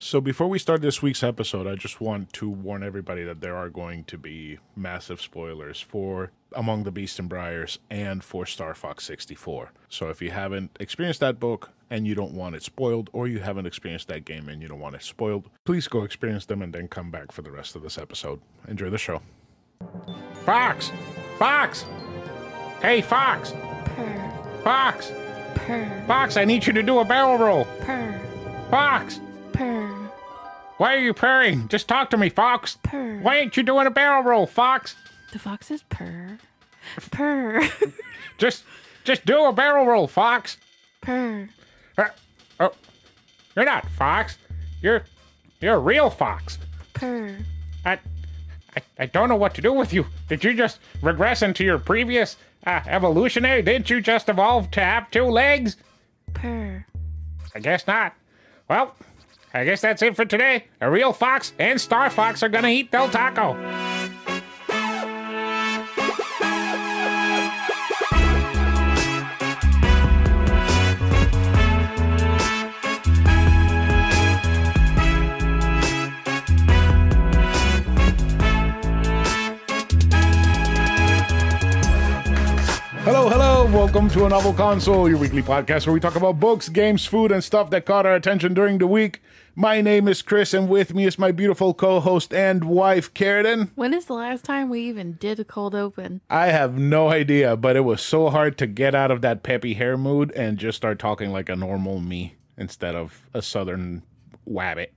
So before we start this week's episode, I just want to warn everybody that there are going to be massive spoilers for Among the Beasts and Briars and for Star Fox 64. So if you haven't experienced that book and you don't want it spoiled, or you haven't experienced that game and you don't want it spoiled, please go experience them and then come back for the rest of this episode. Enjoy the show. Fox! Fox! Hey, Fox! Purr. Fox! Purr. Fox, I need you to do a barrel roll! Purr. Fox! Purr. Why are you purring? Just talk to me, Fox. Purr. Why ain't you doing a barrel roll, Fox? The foxes purr. Purr. Just do a barrel roll, Fox. Purr. Oh, you're not Fox. You're a real fox. Purr. I don't know what to do with you. Did you just regress into your previous evolutionary? Didn't you just evolve to have two legs? Purr. I guess not. Well, I guess that's it for today. A real fox and Star Fox are gonna eat Del Taco. Hello, welcome to A Novel Console, your weekly podcast where we talk about books, games, food, and stuff that caught our attention during the week. My name is Chris, and with me is my beautiful co-host and wife, Karen. When is the last time we even did a cold open? I have no idea, but it was so hard to get out of that peppy hair mood and just start talking like a normal me instead of a southern wabbit.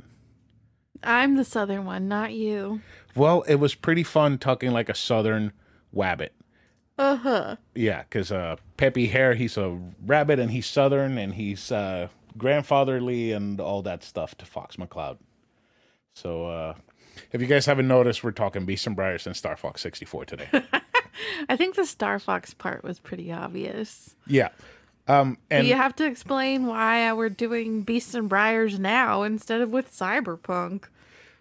I'm the southern one, not you. Well, it was pretty fun talking like a southern wabbit. Uh-huh. Yeah, because peppy hair, he's a rabbit and he's southern and he's grandfatherly and all that stuff to Fox McCloud. So if you guys haven't noticed, we're talking Beasts and Briars and Star Fox 64 today. I think the Star Fox part was pretty obvious. Yeah. And you have to explain why we're doing Beasts and Briars now instead of with Cyberpunk.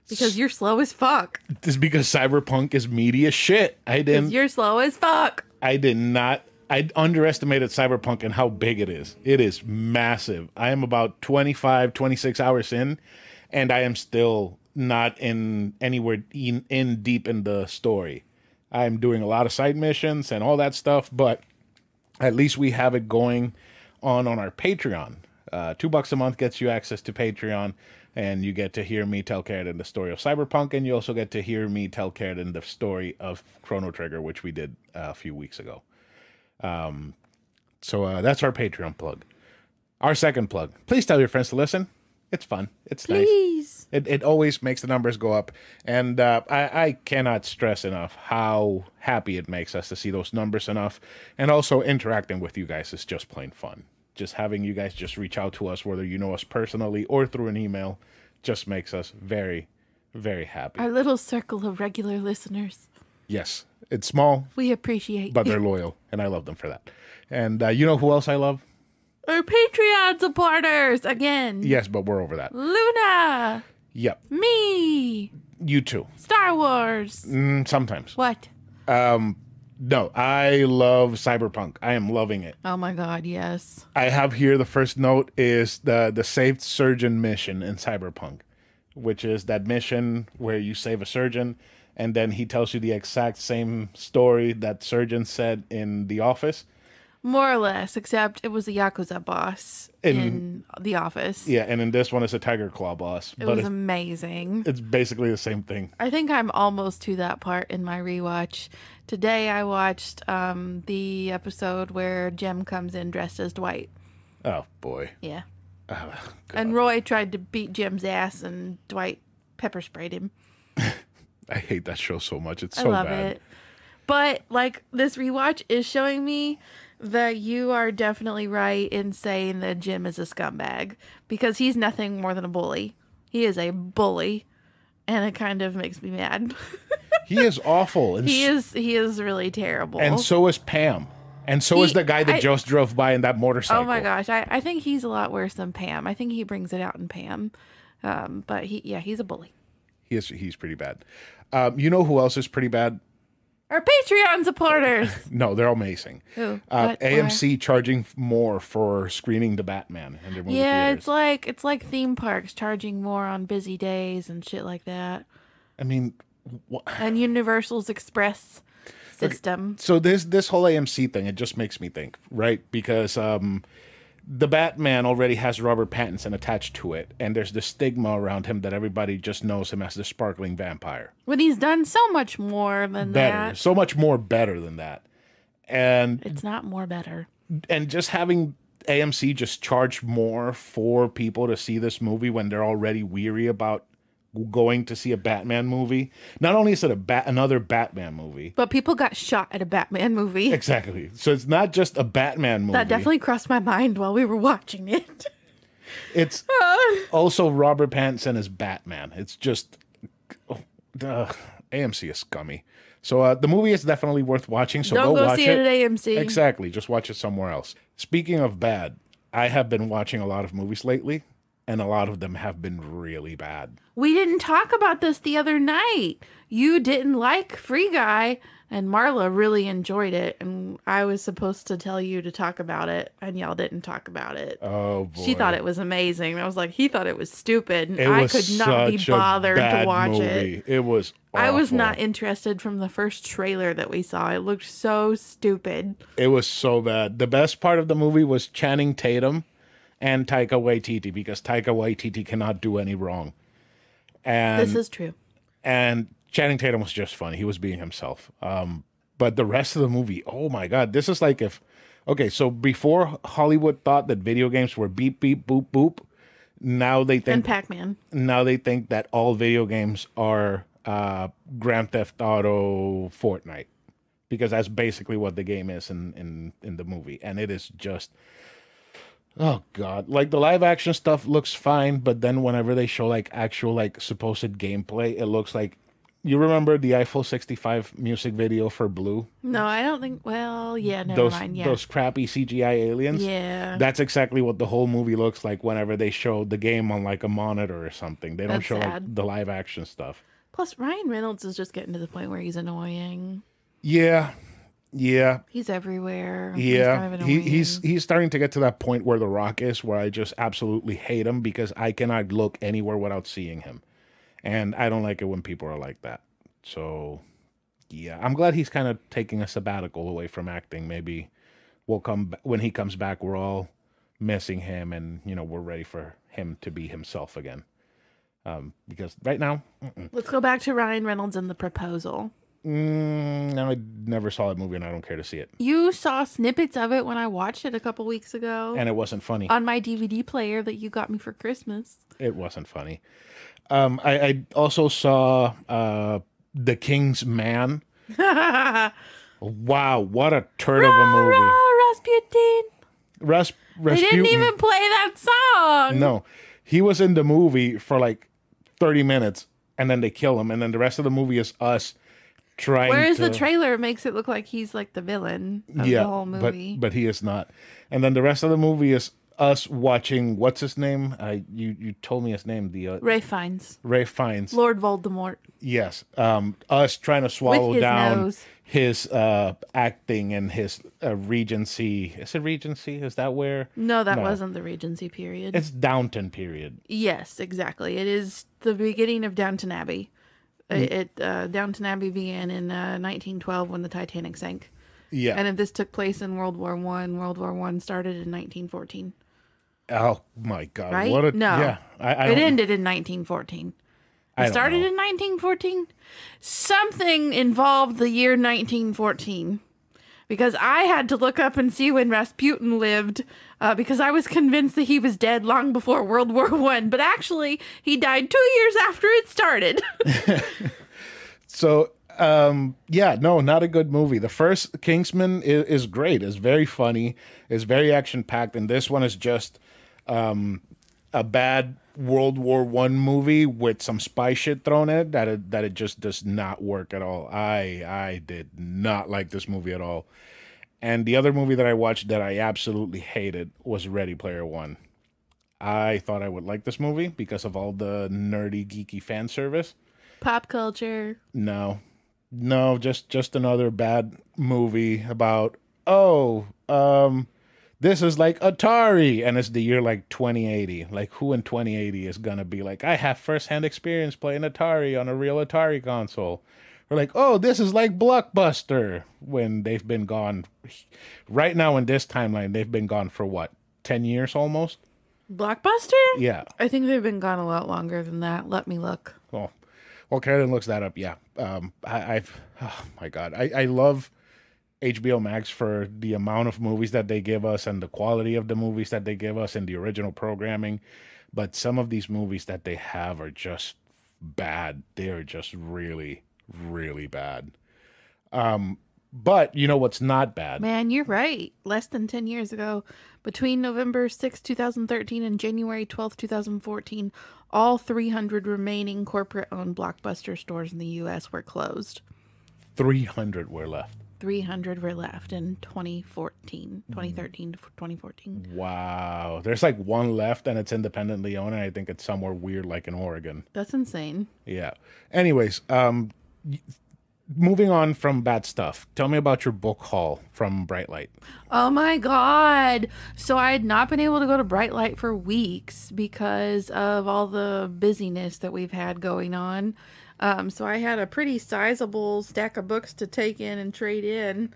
Because you're slow as fuck. This is because Cyberpunk is meaty as shit. You're slow as fuck. I underestimated Cyberpunk and how big it is. It is massive. I am about 25, 26 hours in, and I am still not anywhere in deep in the story. I'm doing a lot of side missions and all that stuff, but at least we have it going on our Patreon. $2 a month gets you access to Patreon, and you get to hear me tell Karen the story of Cyberpunk, and you also get to hear me tell Karen the story of Chrono Trigger, which we did a few weeks ago. So that's our Patreon plug. Our second plug. Please tell your friends to listen. It's fun. It's Please. Nice. It always makes the numbers go up, and I cannot stress enough how happy it makes us to see those numbers enough, and also interacting with you guys is just plain fun. Just having you guys just reach out to us, whether you know us personally or through an email, just makes us very, very happy. Our little circle of regular listeners. Yes, it's small. We appreciate but you. They're loyal, and I love them for that. And you know who else I love? Our Patreon supporters, again. Yes, but we're over that. Luna. Yep. Me. You too. Star Wars. Sometimes. What? No, I love Cyberpunk. I am loving it. Oh my god, yes. I have here the first note is the saved surgeon mission in Cyberpunk, which is that mission where you save a surgeon and then he tells you the exact same story that surgeon said in The Office. More or less, except it was a Yakuza boss in The Office. Yeah, and in this one it's a Tiger Claw boss. It was amazing. It's basically the same thing. I think I'm almost to that part in my rewatch. Today I watched the episode where Jem comes in dressed as Dwight. Oh, boy. Yeah. Oh, and Roy tried to beat Jem's ass and Dwight pepper sprayed him. I hate that show so much. It's I so love bad. it. But, like, this rewatch is showing me that you are definitely right in saying that Jim is a scumbag. Because he's nothing more than a bully. He is a bully. And it kind of makes me mad. He is awful. And he is really terrible. And so is Pam. And so is the guy that just drove by in that motorcycle. Oh my gosh. I think he's a lot worse than Pam. I think he brings it out in Pam. But he's a bully. He's pretty bad. You know who else is pretty bad? Our Patreon supporters. No, they're amazing. Who? What? AMC charging more for screening the Batman in their movie theaters. It's like theme parks charging more on busy days and shit like that. I mean, And Universal's Express system. so this whole AMC thing, it just makes me think, right? Because the Batman already has Robert Pattinson attached to it, and there's the stigma around him that everybody just knows him as the sparkling vampire. But he's done so much more than that. So much more better than that. And It's not more better. just having AMC just charge more for people to see this movie when they're already weary about going to see a Batman movie. Not only is it another Batman movie. But people got shot at a Batman movie. Exactly. So it's not just a Batman movie. That definitely crossed my mind while we were watching it. It's also Robert Pattinson as Batman. It's just AMC is scummy. So the movie is definitely worth watching. So Don't go watch see it at AMC. Exactly. Just watch it somewhere else. Speaking of bad, I have been watching a lot of movies lately, and a lot of them have been really bad. We didn't talk about this the other night. You didn't like Free Guy, and Marla really enjoyed it. And I was supposed to tell you to talk about it, and y'all didn't talk about it. Oh, boy. She thought it was amazing. I was like, he thought it was stupid. And It I was could not be such a bothered to bad watch movie. it. It was awful. I was not interested from the first trailer that we saw. It looked so stupid. It was so bad. The best part of the movie was Channing Tatum and Taika Waititi, because Taika Waititi cannot do any wrong. And This is true. And Channing Tatum was just funny. He was being himself. But the rest of the movie, oh my God, this is like if, okay, so before Hollywood thought that video games were beep, beep, boop, boop, now they think, And Pac-Man. now they think that all video games are Grand Theft Auto Fortnite, because that's basically what the game is in the movie. And it is just, oh God, like the live action stuff looks fine, but then whenever they show like actual like supposed gameplay, it looks like, you remember the Eiffel 65 music video for Blue? No, I don't think. Well, yeah, never mind. Yeah. Those crappy CGI aliens? Yeah. That's exactly what the whole movie looks like whenever they show the game on like a monitor or something. They don't That's show like sad. the live action stuff. Plus, Ryan Reynolds is just getting to the point where he's annoying. Yeah. Yeah. He's everywhere. Yeah. He's kind of He's starting to get to that point where The Rock is, where I just absolutely hate him because I cannot look anywhere without seeing him. And I don't like it when people are like that. So, yeah, I'm glad he's kind of taking a sabbatical away from acting. Maybe we'll when he comes back, we're all missing him, and we're ready for him to be himself again. Because right now, Let's go back to Ryan Reynolds and The Proposal. no, I never saw that movie, and I don't care to see it. You saw snippets of it when I watched it a couple weeks ago And it wasn't funny. on my DVD player that you got me for Christmas. It wasn't funny. I also saw The King's Man. Wow, what a turd of a movie. Rasputin. They Rasputin. didn't even play that song. No, he was in the movie for like 30 minutes, and then they kill him, and then the rest of the movie is us trying Whereas to... the trailer makes it look like he's like the villain of the whole movie. but he is not. And then the rest of the movie is us watching, what's his name? You told me his name. Ray Fiennes. Ray Fiennes. Lord Voldemort. Yes. Us trying to swallow With his down nose. his acting and his Regency. Is it Regency? Is that where? No, that wasn't the Regency period. It's Downton period. Yes, exactly. It is the beginning of Downton Abbey. Downton Abbey began in 1912 when the Titanic sank. Yeah. And if this took place in World War One, World War One started in 1914. Oh my God! Right? What a No. yeah! I It don't- ended in 1914. I It don't started know. in 1914. Something involved the year 1914. Because I had to look up and see when Rasputin lived, because I was convinced that he was dead long before World War One. But actually, he died 2 years after it started. So yeah, no, not a good movie. The first Kingsman is great. It's very funny. It's very action packed, and this one is just a bad World War One movie with some spy shit thrown in it that it just does not work at all. I did not like this movie at all. And the other movie that I watched that I absolutely hated was Ready Player One. I thought I would like this movie because of all the nerdy, geeky fan service. Pop culture. No, No, just another bad movie about, oh, this is like Atari, and it's the year like 2080. Like, who in 2080 is gonna be like, I have first-hand experience playing Atari on a real Atari console? Or like, oh, this is like Blockbuster, when they've been gone. Right now in this timeline, they've been gone for what, 10 years almost? Blockbuster? Yeah. I think they've been gone a lot longer than that. Let me look. Well, Karen looks that up. Yeah. I've, oh my God. I love HBO Max for the amount of movies that they give us and the quality of the movies that they give us and the original programming. But some of these movies that they have are just bad. They're just really, really bad. But you know what's not bad? Man, you're right. Less than 10 years ago, between November 6, 2013 and January 12, 2014, all 300 remaining corporate-owned Blockbuster stores in the U.S. were closed. 300 were left. 300 were left in 2013 to 2014. Wow. There's like one left and it's independently owned, and I think it's somewhere weird like in Oregon. That's insane. Yeah. Anyways, moving on from bad stuff. Tell me about your book haul from Brightlight. Oh my God. So I had not been able to go to Brightlight for weeks because of all the busyness that we've had going on. So I had a pretty sizable stack of books to take in and trade in.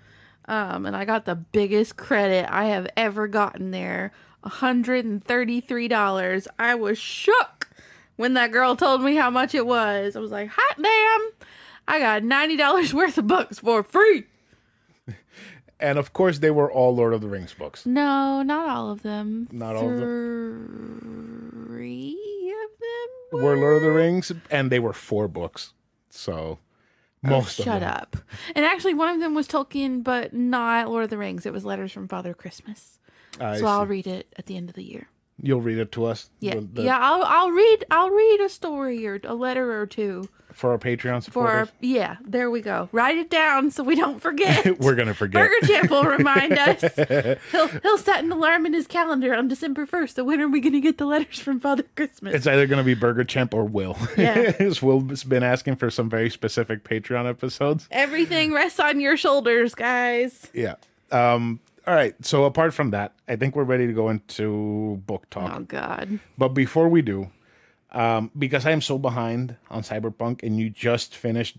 And I got the biggest credit I have ever gotten there. $133. I was shook when that girl told me how much it was. I was like, hot damn. I got $90 worth of books for free. And of course, they were all Lord of the Rings books. No, not all of them. Not all of them? 3 of them were Lord of the Rings, and they were 4 books. So, most of them. Shut up. And actually, one of them was Tolkien, but not Lord of the Rings. It was Letters from Father Christmas. So I'll read it at the end of the year. You'll read it to us? Yeah, yeah. I'll read a story or a letter or two. For our Patreon supporters? Yeah, there we go. Write it down so we don't forget. We're going to forget. Burger Champ will remind us. He'll set an alarm in his calendar on December 1st. So when are we going to get the letters from Father Christmas? It's either going to be Burger Champ or Will. Yeah. Will's been asking for some very specific Patreon episodes. Everything rests on your shoulders, guys. Yeah. All right. So apart from that, I think we're ready to go into book talk. Oh, God. But before we do, because I am so behind on Cyberpunk, and you just finished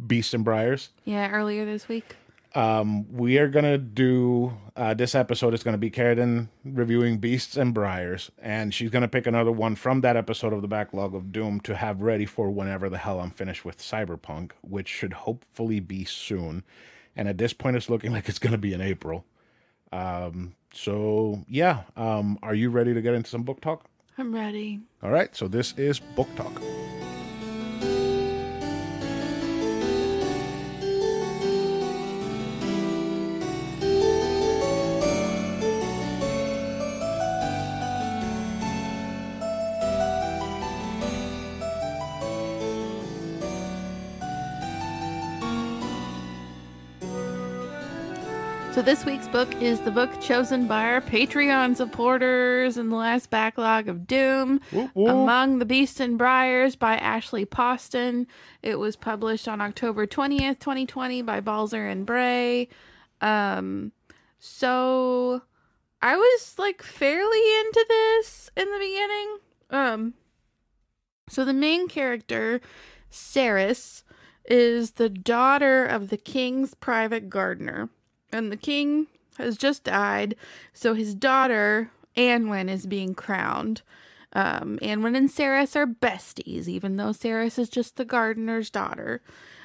Beasts and Briars. Yeah, earlier this week. We are going to do, this episode is going to be Karen reviewing Beasts and Briars, and she's going to pick another one from that episode of the Backlog of Doom to have ready for whenever the hell I'm finished with Cyberpunk, which should hopefully be soon. And at this point, it's looking like it's going to be in April. So, yeah. Are you ready to get into some book talk? I'm ready. All right. So this is Book Talk. So this week's book is the book chosen by our Patreon supporters in the last Backlog of Doom, Among the Beasts and Briars by Ashley Poston. It was published on October 20th, 2020 by Balzer and Bray. So I was like fairly into this in the beginning. So the main character, Ceres, is the daughter of the king's private gardener. And the king has just died, so his daughter, Anwen, is being crowned. Anwen and Ceres are besties, even though Ceres is just the gardener's daughter.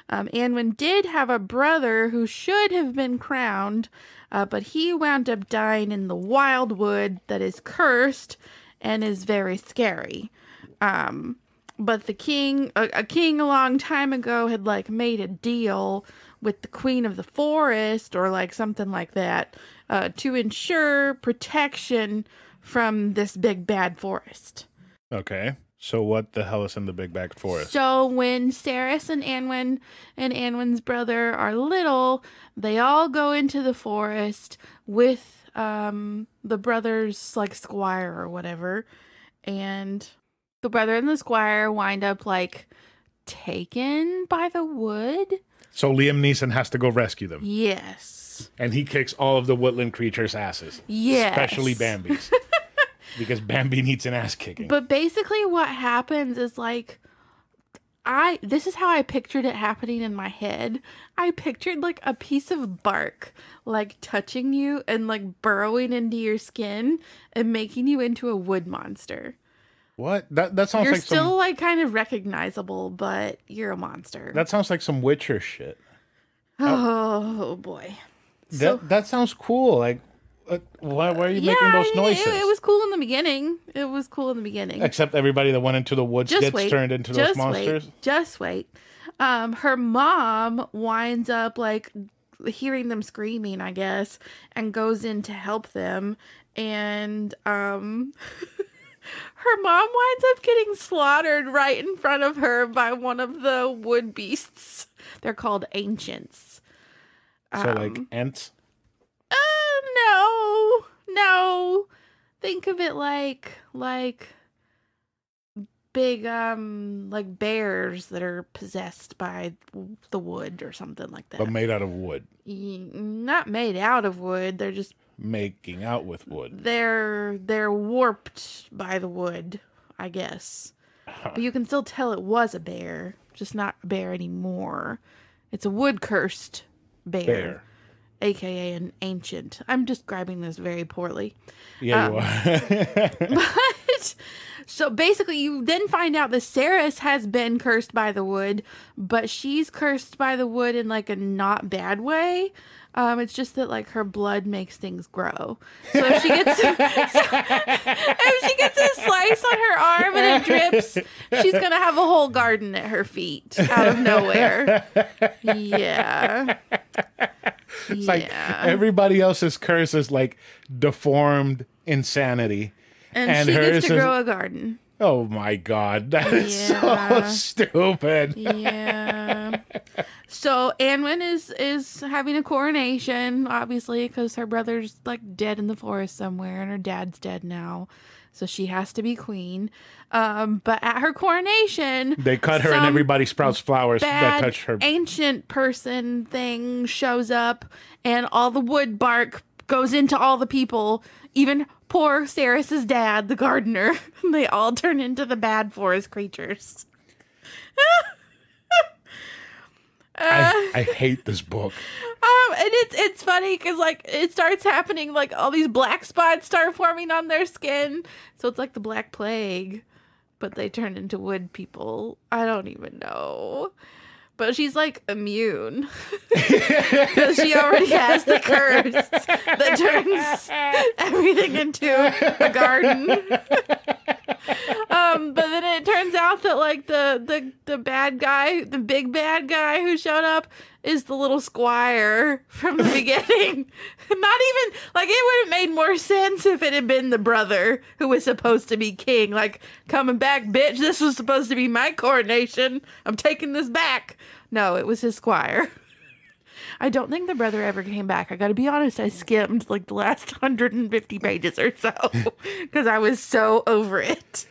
Anwen did have a brother who should have been crowned, but he wound up dying in the wild wood that is cursed and is very scary. But the king, a king a long time ago had like made a deal with the queen of the forest or like something like that to ensure protection from this big bad forest. Okay. So what the hell is in the big bad forest? So when Ceres and Anwen and Anwen's brother are little, they all go into the forest with the brother's like squire or whatever. And the brother and the squire wind up like taken by the wood. So Liam Neeson has to go rescue them. Yes. And he kicks all of the woodland creatures' asses. Yes. Especially Bambi's. Because Bambi needs an ass kicking. But basically what happens is like, this is how I pictured it happening in my head. I pictured like a piece of bark like touching you and like burrowing into your skin and making you into a wood monster. What? That sounds You're like still like kind of recognizable, but you're a monster. That sounds like some Witcher shit. Oh boy. That sounds cool. Like, why are you making those noises? It was cool in the beginning. Except everybody that went into the woods gets turned into those monsters. Just wait. Her mom winds up like hearing them screaming, I guess, and goes in to help them. And her mom winds up getting slaughtered right in front of her by one of the wood beasts. They're called ancients. So like ants? No. Think of it like big like bears that are possessed by the wood or something like that. But made out of wood. Not made out of wood. They're just making out with wood. They're warped by the wood, I guess. But you can still tell it was a bear, just not a bear anymore. It's a wood cursed bear. AKA an ancient. I'm describing this very poorly. Yeah, you are. But so basically you then find out that Saris has been cursed by the wood, but she's cursed by the wood in like a not bad way. It's just that like her blood makes things grow. So if she gets a slice on her arm and it drips, she's gonna have a whole garden at her feet out of nowhere. Yeah. It's like everybody else's curse is like deformed insanity. And she gets to grow a garden. Oh my God, that is so stupid. Yeah. So Anwen is having a coronation, obviously, because her brother's like dead in the forest somewhere, and her dad's dead now, so she has to be queen. But at her coronation, they cut her, and everybody sprouts flowers that touch her. Ancient person thing shows up, and all the wood bark goes into all the people, even poor Saris's dad, the gardener. They all turn into the bad forest creatures. I hate this book. And it's funny because like it starts happening, like all these black spots start forming on their skin, so it's like the Black Plague, but they turn into wood people. I don't even know. But she's like immune because she already has the curse that turns everything into a garden. But then it turns out that like the bad guy, the big bad guy who showed up is the little squire from the beginning. Not even like, it would have made more sense if it had been the brother who was supposed to be king. Like, coming back, bitch, this was supposed to be my coronation. I'm taking this back. No, it was his squire. I don't think the brother ever came back. I gotta be honest, I skimmed like the last 150 pages or so because I was so over it.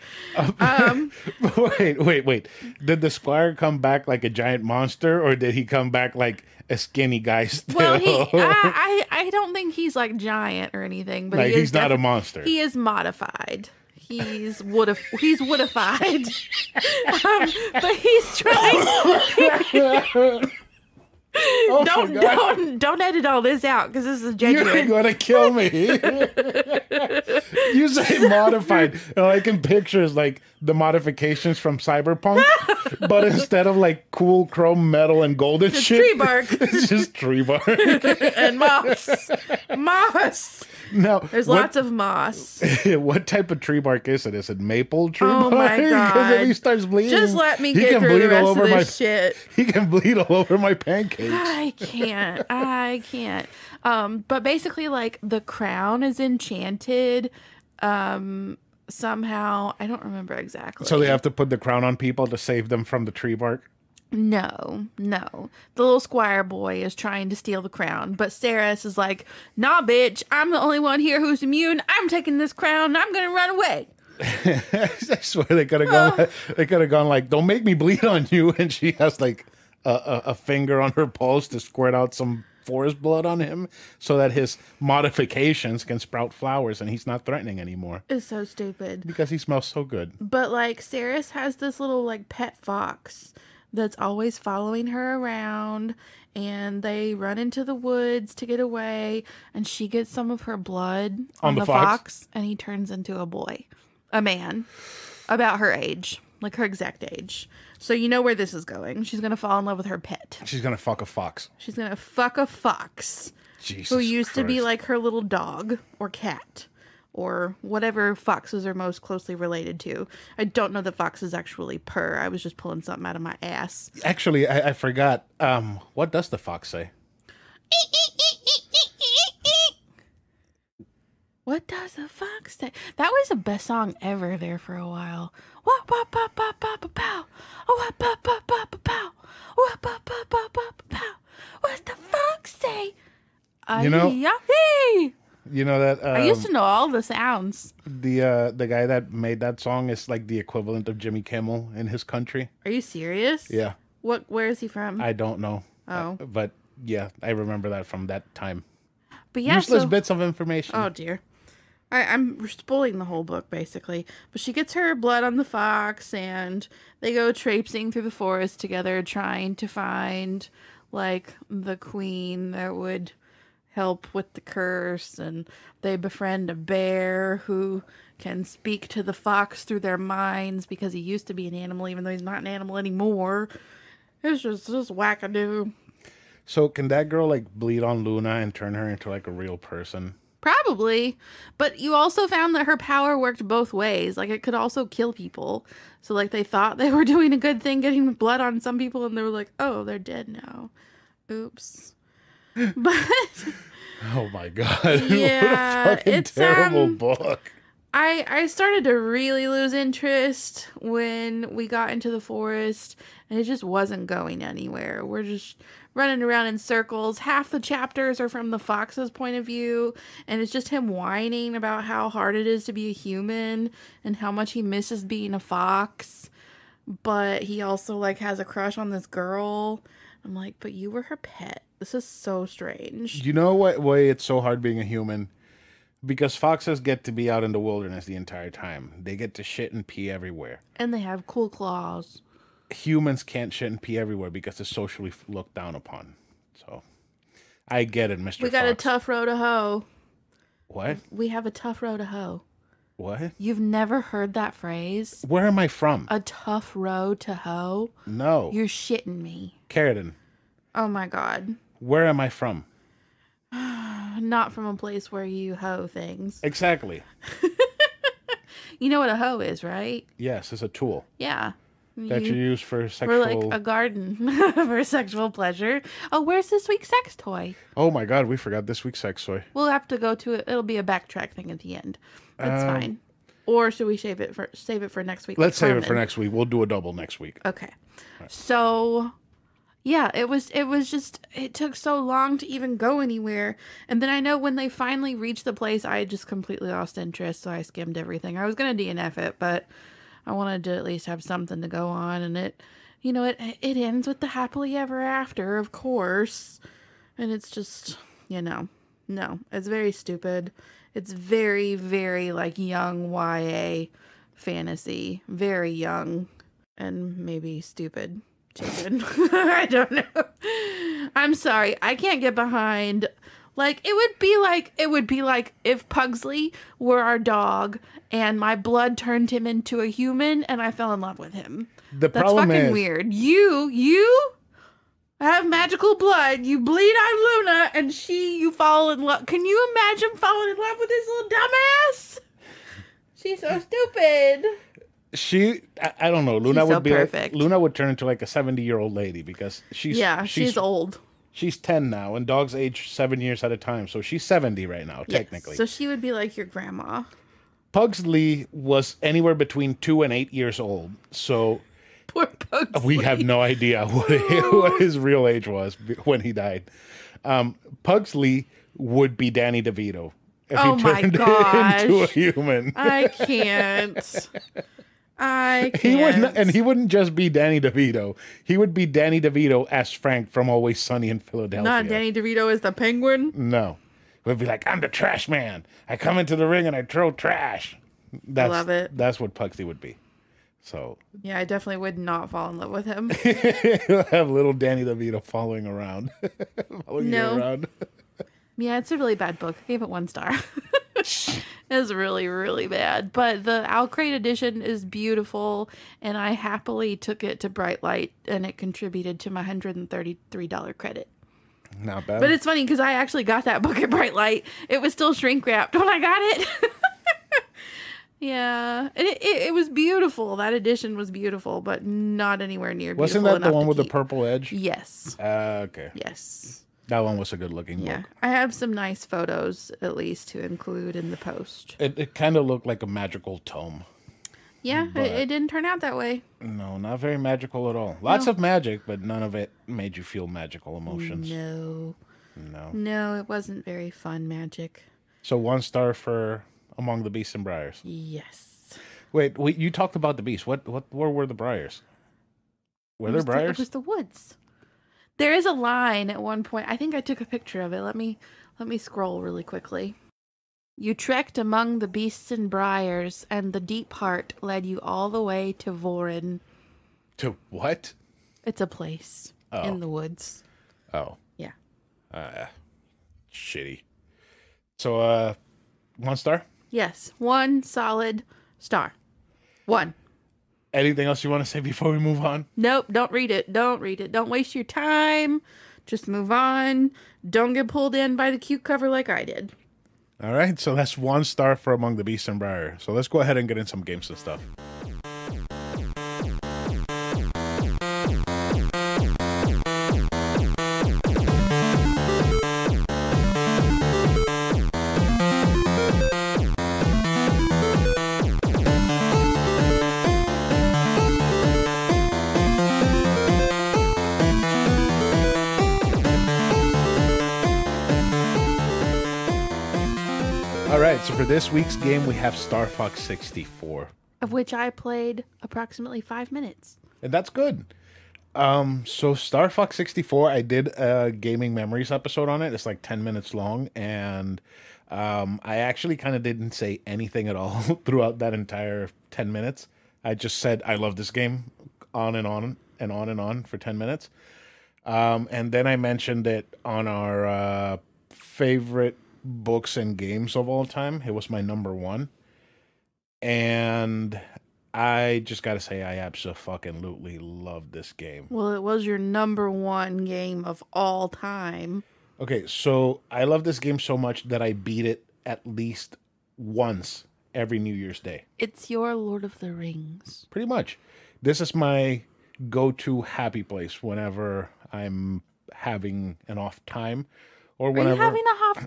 Wait. Did the squire come back like a giant monster, or did he come back like a skinny guy still? Well, I don't think he's like giant or anything, but like, he's not a monster. He is modified. He's woodified. But he's trying. Don't edit all this out because this is genuine. You're gonna kill me. You say modified, and I can picture like the modifications from Cyberpunk, but instead of like cool chrome metal and gold and shit, tree bark. It's just tree bark and moss. No, there's lots of moss. What type of tree bark is it? Is it maple tree bark? Oh my God! Because if he starts bleeding, just let me get through the rest of this shit. He can bleed all over my pancakes. I can't. But basically, like, the crown is enchanted. Somehow, I don't remember exactly. So they have to put the crown on people to save them from the tree bark? No. The little squire boy is trying to steal the crown, but Saris is like, nah, bitch, I'm the only one here who's immune. I'm taking this crown and I'm going to run away. I swear they could have gone like, don't make me bleed on you. And she has like a finger on her pulse to squirt out some forest blood on him so that his modifications can sprout flowers and he's not threatening anymore. It's so stupid. Because he smells so good. But like Ceres has this little like pet fox that's always following her around, and they run into the woods to get away, and she gets some of her blood on the fox, and he turns into a boy, a man, about her age, like her exact age. So you know where this is going. She's going to fall in love with her pet. She's going to fuck a fox. She's going to fuck a fox. Jesus who used Christ. to be like her little dog or cat or whatever foxes are most closely related to. I don't know that foxes actually purr. I was just pulling something out of my ass. Actually, I forgot. What does the fox say? What does the fox say? That was the best song ever there for a while. What pow pow pow pow pow. What pow pow pow pow. What pow pow pow pow pow. What's the fox say? You know, Yahoo! you know that I used to know all the sounds. the guy that made that song is like the equivalent of Jimmy Kimmel in his country. Are you serious? Yeah. Where is he from? I don't know. Oh. But yeah, I remember that from that time. But yeah, Useless bits of information. Oh dear. I'm spoiling the whole book, basically. But she gets her blood on the fox, and they go traipsing through the forest together, trying to find, like, the queen that would help with the curse. And they befriend a bear who can speak to the fox through their minds because he used to be an animal, even though he's not an animal anymore. It's just wackadoo. So can that girl, like, bleed on Luna and turn her into, like, a real person? Probably, but you also found that her power worked both ways. Like, it could also kill people. So, like, they thought they were doing a good thing getting blood on some people, and they were like, oh, they're dead now. Oops. But Oh my god. Yeah, what a fucking it's, terrible book. I started to really lose interest when we got into the forest, and it just wasn't going anywhere. We're just running around in circles. Half the chapters are from the fox's point of view, and it's just him whining about how hard it is to be a human and how much he misses being a fox. But he also like has a crush on this girl. I'm like, but you were her pet. This is so strange. You know what why it's so hard being a human? Because foxes get to be out in the wilderness the entire time. They get to shit and pee everywhere. And they have cool claws. Humans can't shit and pee everywhere because it's socially looked down upon. So, I get it, Mr. We got Fox. a tough row to hoe. What? We have a tough row to hoe. What? You've never heard that phrase? Where am I from? A tough row to hoe? No. You're shitting me. Carradine. Oh my god. Where am I from? Not from a place where you hoe things. Exactly. You know what a hoe is, right? Yes, it's a tool Yeah. that you use for For sexual... like a garden for sexual pleasure. Oh, where's this week's sex toy? Oh my god, we forgot this week's sex toy. We'll have to go to it. It'll be a backtrack thing at the end. That's fine. Or should we save it for next week? Let's save it for next week. We'll do a double next week. Okay. So yeah, it took so long to even go anywhere. And then I know when they finally reached the place, I just completely lost interest, so I skimmed everything. I was going to DNF it, but I wanted to at least have something to go on. And it ends with the happily ever after, of course. And it's just, no, it's very stupid. It's very, very like young YA fantasy, very young and maybe stupid. I don't know. I'm sorry. I can't get behind. Like, it would be like if Pugsley were our dog and my blood turned him into a human and I fell in love with him. That's fucking weird. You have magical blood. You bleed on Luna and you fall in love. Can you imagine falling in love with this little dumbass? She's so stupid. I don't know. Luna She's would so be perfect. Luna would turn into like a 70-year-old lady because she's old. She's 10 now, and dogs age 7 years at a time, so she's 70 right now, technically. So she would be like your grandma. Pugsley was anywhere between 2 and 8 years old, so Poor Pugsley. we have no idea what his real age was when he died. Pugsley would be Danny DeVito if Oh he my turned gosh. into a human. I can't. I He can't. wouldn't, and he wouldn't just be Danny DeVito. He would be Danny DeVito as Frank from Always Sunny in Philadelphia. Not Danny DeVito as the penguin. No, it would be like, I'm the trash man. I come into the ring and I throw trash. I love it. That's what Pugsy would be. So Yeah, I definitely would not fall in love with him. he'll have little Danny DeVito following around. Following you around. Yeah, it's a really bad book. I gave it 1 star. It's really, really bad. But the Alcrate edition is beautiful, and I happily took it to Bright Light, and it contributed to my $133 credit. Not bad. But it's funny because I actually got that book at Bright Light. It was still shrink wrapped when I got it. Yeah, and it was beautiful. That edition was beautiful, but not anywhere near beautiful. Wasn't that the enough one to with the keep. purple edge? Yes. Okay. Yes. That one was a good looking Yeah. book. I have some nice photos, at least, to include in the post. It kind of looked like a magical tome. Yeah, it didn't turn out that way. No, not very magical at all. Lots of magic, but none of it made you feel magical emotions. No. No. No, it wasn't very fun magic. So 1 star for Among the Beasts and Briars. Yes. Wait, you talked about the beasts. Where were the briars? Were there briars? It was the woods. There is a line at one point. I think I took a picture of it. Let me scroll really quickly. You trekked among the beasts and briars, and the deep heart led you all the way to Vorin. To what? It's a place in the woods. Oh. Yeah. Shitty. So, 1 star? Yes. 1 solid star. 1. Anything else you want to say before we move on? Nope. Don't read it. Don't read it. Don't waste your time. Just move on. Don't get pulled in by the cute cover like I did. All right. So that's 1 star for Among the Beasts and Briars. So let's go ahead and get in some games and stuff. All right, so for this week's game, we have Star Fox 64. Of which I played approximately 5 minutes. And that's good. So Star Fox 64, I did a Gaming Memories episode on it. It's like 10 minutes long. And I actually kind of didn't say anything at all throughout that entire 10 minutes. I just said, I love this game on and on and on and on for 10 minutes. And then I mentioned it on our favorite books and games of all time. It was my number 1. And I just got to say, I absolutely love this game. Well, it was your number 1 game of all time. Okay, so I love this game so much that I beat it at least once every New Year's Day. It's your Lord of the Rings. Pretty much. This is my go-to happy place whenever I'm having an off time. Or whenever... Are you having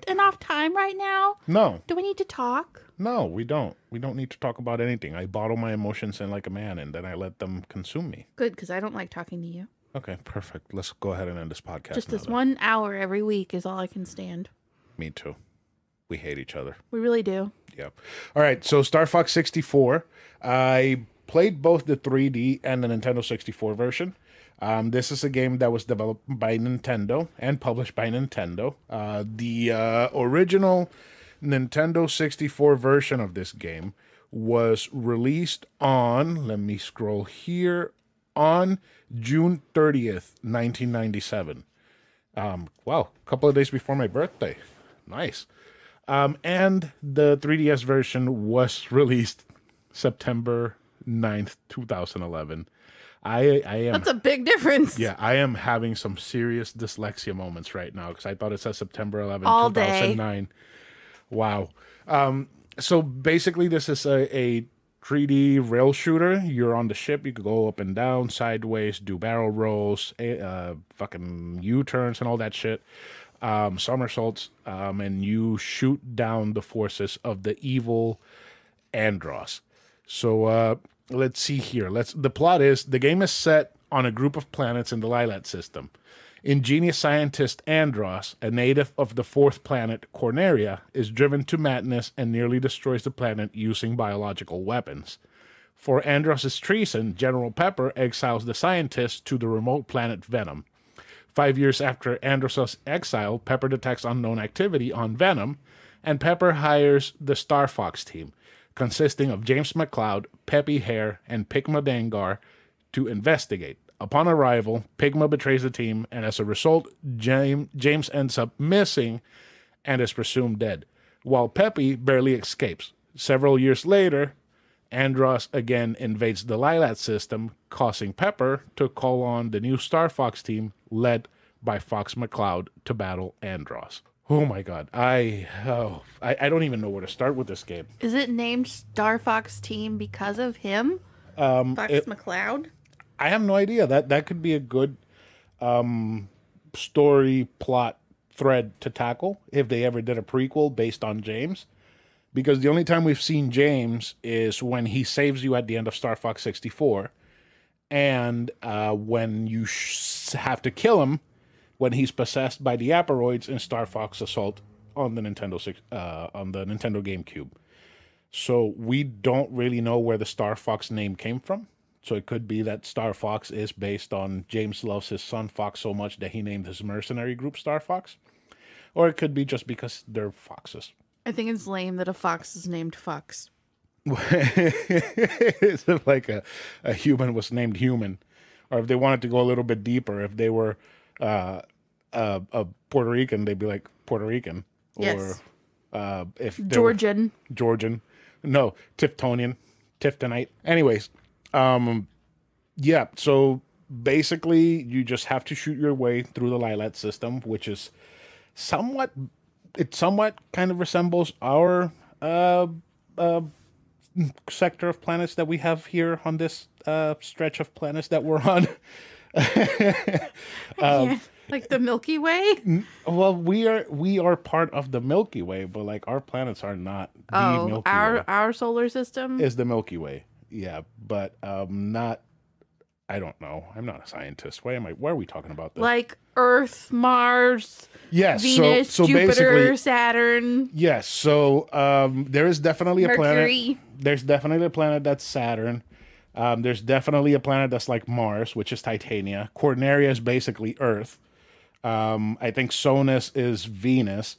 an off time right now? No. Do we need to talk? No, we don't. We don't need to talk about anything. I bottle my emotions in like a man, and then I let them consume me. Good, because I don't like talking to you. Okay, perfect. Let's go ahead and end this podcast. Just now, this then. 1 hour every week is all I can stand. Me too. We hate each other. We really do. Yeah. All right, so Star Fox 64. I played both the 3D and the Nintendo 64 version. This is a game that was developed by Nintendo and published by Nintendo. The original Nintendo 64 version of this game was released on, let me scroll here, on June 30th, 1997. Wow, a couple of days before my birthday. Nice. And the 3DS version was released September 9th, 2011. I am. That's a big difference. Yeah, I am having some serious dyslexia moments right now because I thought it said September 11th, All 2009. Day. Wow. So basically, this is a 3D rail shooter. You're on the ship. You could go up and down, sideways, do barrel rolls, fucking U-turns and all that shit. Somersaults, and you shoot down the forces of the evil Andross. So let's see here. The plot is the game is set on a group of planets in the Lilat system, Ingenious scientist Andros, a native of the fourth planet Corneria, is driven to madness and nearly destroys the planet using biological weapons. For Andros' treason, General Pepper exiles the scientist to the remote planet Venom. 5 years after Andros' exile, Pepper detects unknown activity on Venom, and Pepper hires the Star Fox team, consisting of James McCloud, Peppy Hare, and Pigma Dangar, to investigate. Upon arrival, Pigma betrays the team, and as a result, James ends up missing and is presumed dead, while Peppy barely escapes. Several years later, Andros again invades the Lilat system, causing Pepper to call on the new Star Fox team led by Fox McCloud to battle Andros. Oh my god. I don't even know where to start with this game. Is it named Star Fox Team because of him? Fox McCloud? I have no idea. That could be a good story plot thread to tackle if they ever did a prequel based on James. Because the only time we've seen James is when he saves you at the end of Star Fox 64, and when you have to kill him when he's possessed by the Aporoids in Star Fox Assault on the Nintendo GameCube. So we don't really know where the Star Fox name came from. So it could be that Star Fox is based on James loves his son Fox so much that he named his mercenary group Star Fox, or it could be just because they're foxes. I think it's lame that a fox is named Fox. It's like a human was named Human. Or if they wanted to go a little bit deeper, if they were a Puerto Rican, they'd be like Puerto Rican. Yes. Or if Georgian. Georgian. No, Tiftonite. Anyways, yeah, so basically you just have to shoot your way through the Lilat system, which is somewhat kind of resembles our sector of planets that we have here on this stretch of planets that we're on. Yeah, like the Milky Way? Well, we are part of the Milky Way, but like our planets are not the Milky Way. Our solar system Is the Milky Way. Yeah, but not. I don't know. I'm not a scientist. Why are we talking about this? Like Earth, Mars, yes, Venus, so Jupiter, Saturn. Yes, so there is definitely a Mercury. planet. There's definitely a planet that's Saturn. There's definitely a planet that's like Mars, which is Titania. Corneria is basically Earth. I think Sonus is Venus,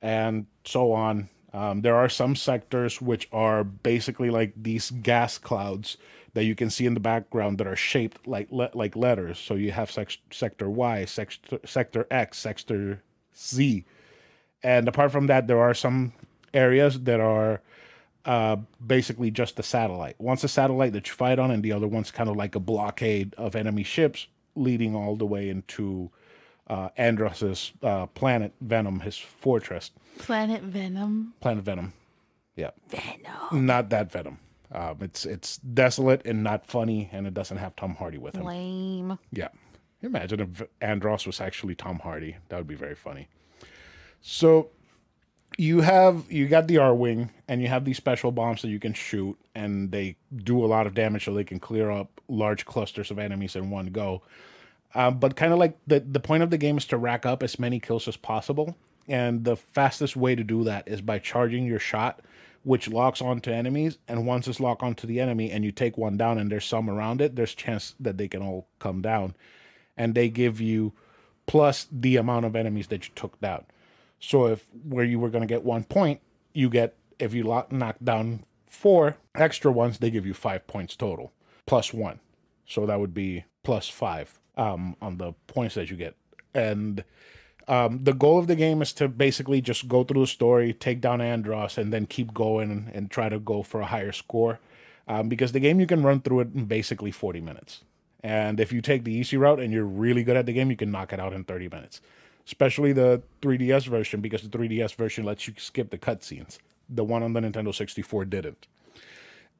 and so on. There are some sectors which are basically like these gas clouds that you can see in the background that are shaped like letters. So you have sector Y, sector X, sector Z. And apart from that, there are some areas that are basically just a satellite. One's a satellite that you fight on, and the other one's kind of like a blockade of enemy ships leading all the way into Andros's planet Venom, his fortress. Planet Venom. Planet Venom. Yeah. Venom. Not that Venom. It's desolate and not funny, and it doesn't have Tom Hardy with him. Lame. Yeah. Imagine if Andros was actually Tom Hardy. That would be very funny. So you got the R-Wing, and you have these special bombs that you can shoot, and they do a lot of damage, so they can clear up large clusters of enemies in one go. But kind of like the point of the game is to rack up as many kills as possible. And the fastest way to do that is by charging your shot, which locks onto enemies. And once it's locked onto the enemy and you take one down and there's some around it, there's a chance that they can all come down. And they give you plus the amount of enemies that you took down. So if where you were going to get 1 point, you get, if you knock down 4 extra ones, they give you 5 points total, plus 1. So that would be plus 5 on the points that you get. And the goal of the game is to basically just go through the story, take down Andros, and then keep going and try to go for a higher score. Because the game, you can run through it in basically 40 minutes. And if you take the easy route and you're really good at the game, you can knock it out in 30 minutes. Especially the 3DS version, because the 3DS version lets you skip the cutscenes. The one on the Nintendo 64 didn't.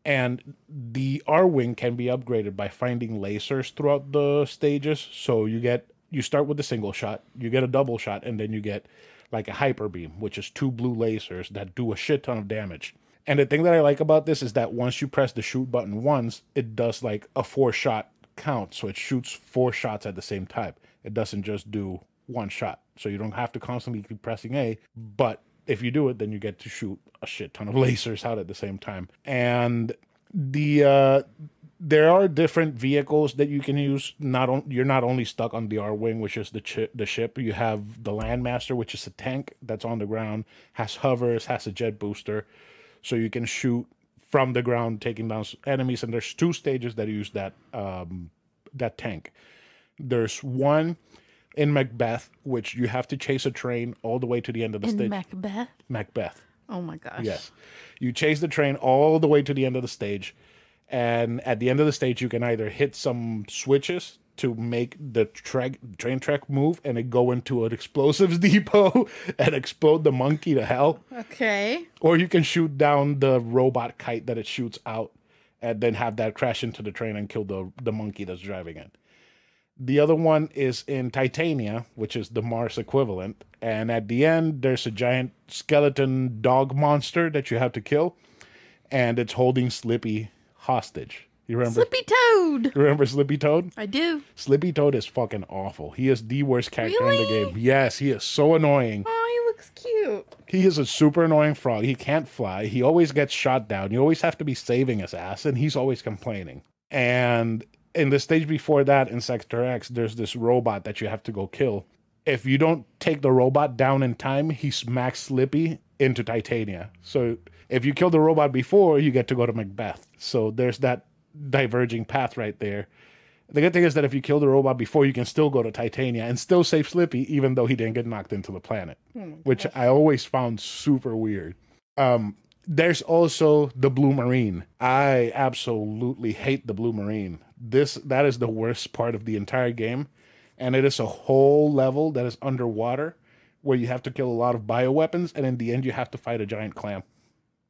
And the R-Wing can be upgraded by finding lasers throughout the stages. So you start with a single shot, you get a double shot, and then you get like a hyper beam, which is 2 blue lasers that do a shit ton of damage. And the thing that I like about this is that once you press the shoot button once, it does like a 4-shot count, so it shoots 4 shots at the same time. It doesn't just do 1 shot, so you don't have to constantly keep pressing A, but if you do it, then you get to shoot a shit ton of lasers out at the same time. And there are different vehicles that you can use. You're not only stuck on the R-Wing, which is the ship. You have the Landmaster, which is a tank that's on the ground, has hovers, has a jet booster, so you can shoot from the ground, taking down enemies. And there's 2 stages that use that tank. There's one in Macbeth, which you have to chase a train all the way to the end of the stage. Macbeth? Macbeth. Oh my gosh. Yes. You chase the train all the way to the end of the stage. And at the end of the stage, you can either hit some switches to make the train track move and it go into an explosives depot and explode the monkey to hell. Okay. Or you can shoot down the robot kite that it shoots out and then have that crash into the train and kill the monkey that's driving it. The other one is in Titania, which is the Mars equivalent. And at the end, there's a giant skeleton dog monster that you have to kill. And it's holding Slippy hostage. You remember? Slippy Toad! You remember Slippy Toad? I do. Slippy Toad is fucking awful. He is the worst character in the Really? game. Yes, he is so annoying. Oh, he looks cute. He is a super annoying frog. He can't fly. He always gets shot down. You always have to be saving his ass, and he's always complaining. And in the stage before that, in Sector X, there's this robot that you have to go kill. If you don't take the robot down in time, he smacks Slippy into Titania. So if you kill the robot before, you get to go to Macbeth. So there's that diverging path right there. The good thing is that if you kill the robot before, you can still go to Titania and still save Slippy, even though he didn't get knocked into the planet, which I always found super weird. There's also the Blue Marine. I absolutely hate the Blue Marine. That is the worst part of the entire game. And it is a whole level that is underwater where you have to kill a lot of bioweapons. And in the end, you have to fight a giant clam.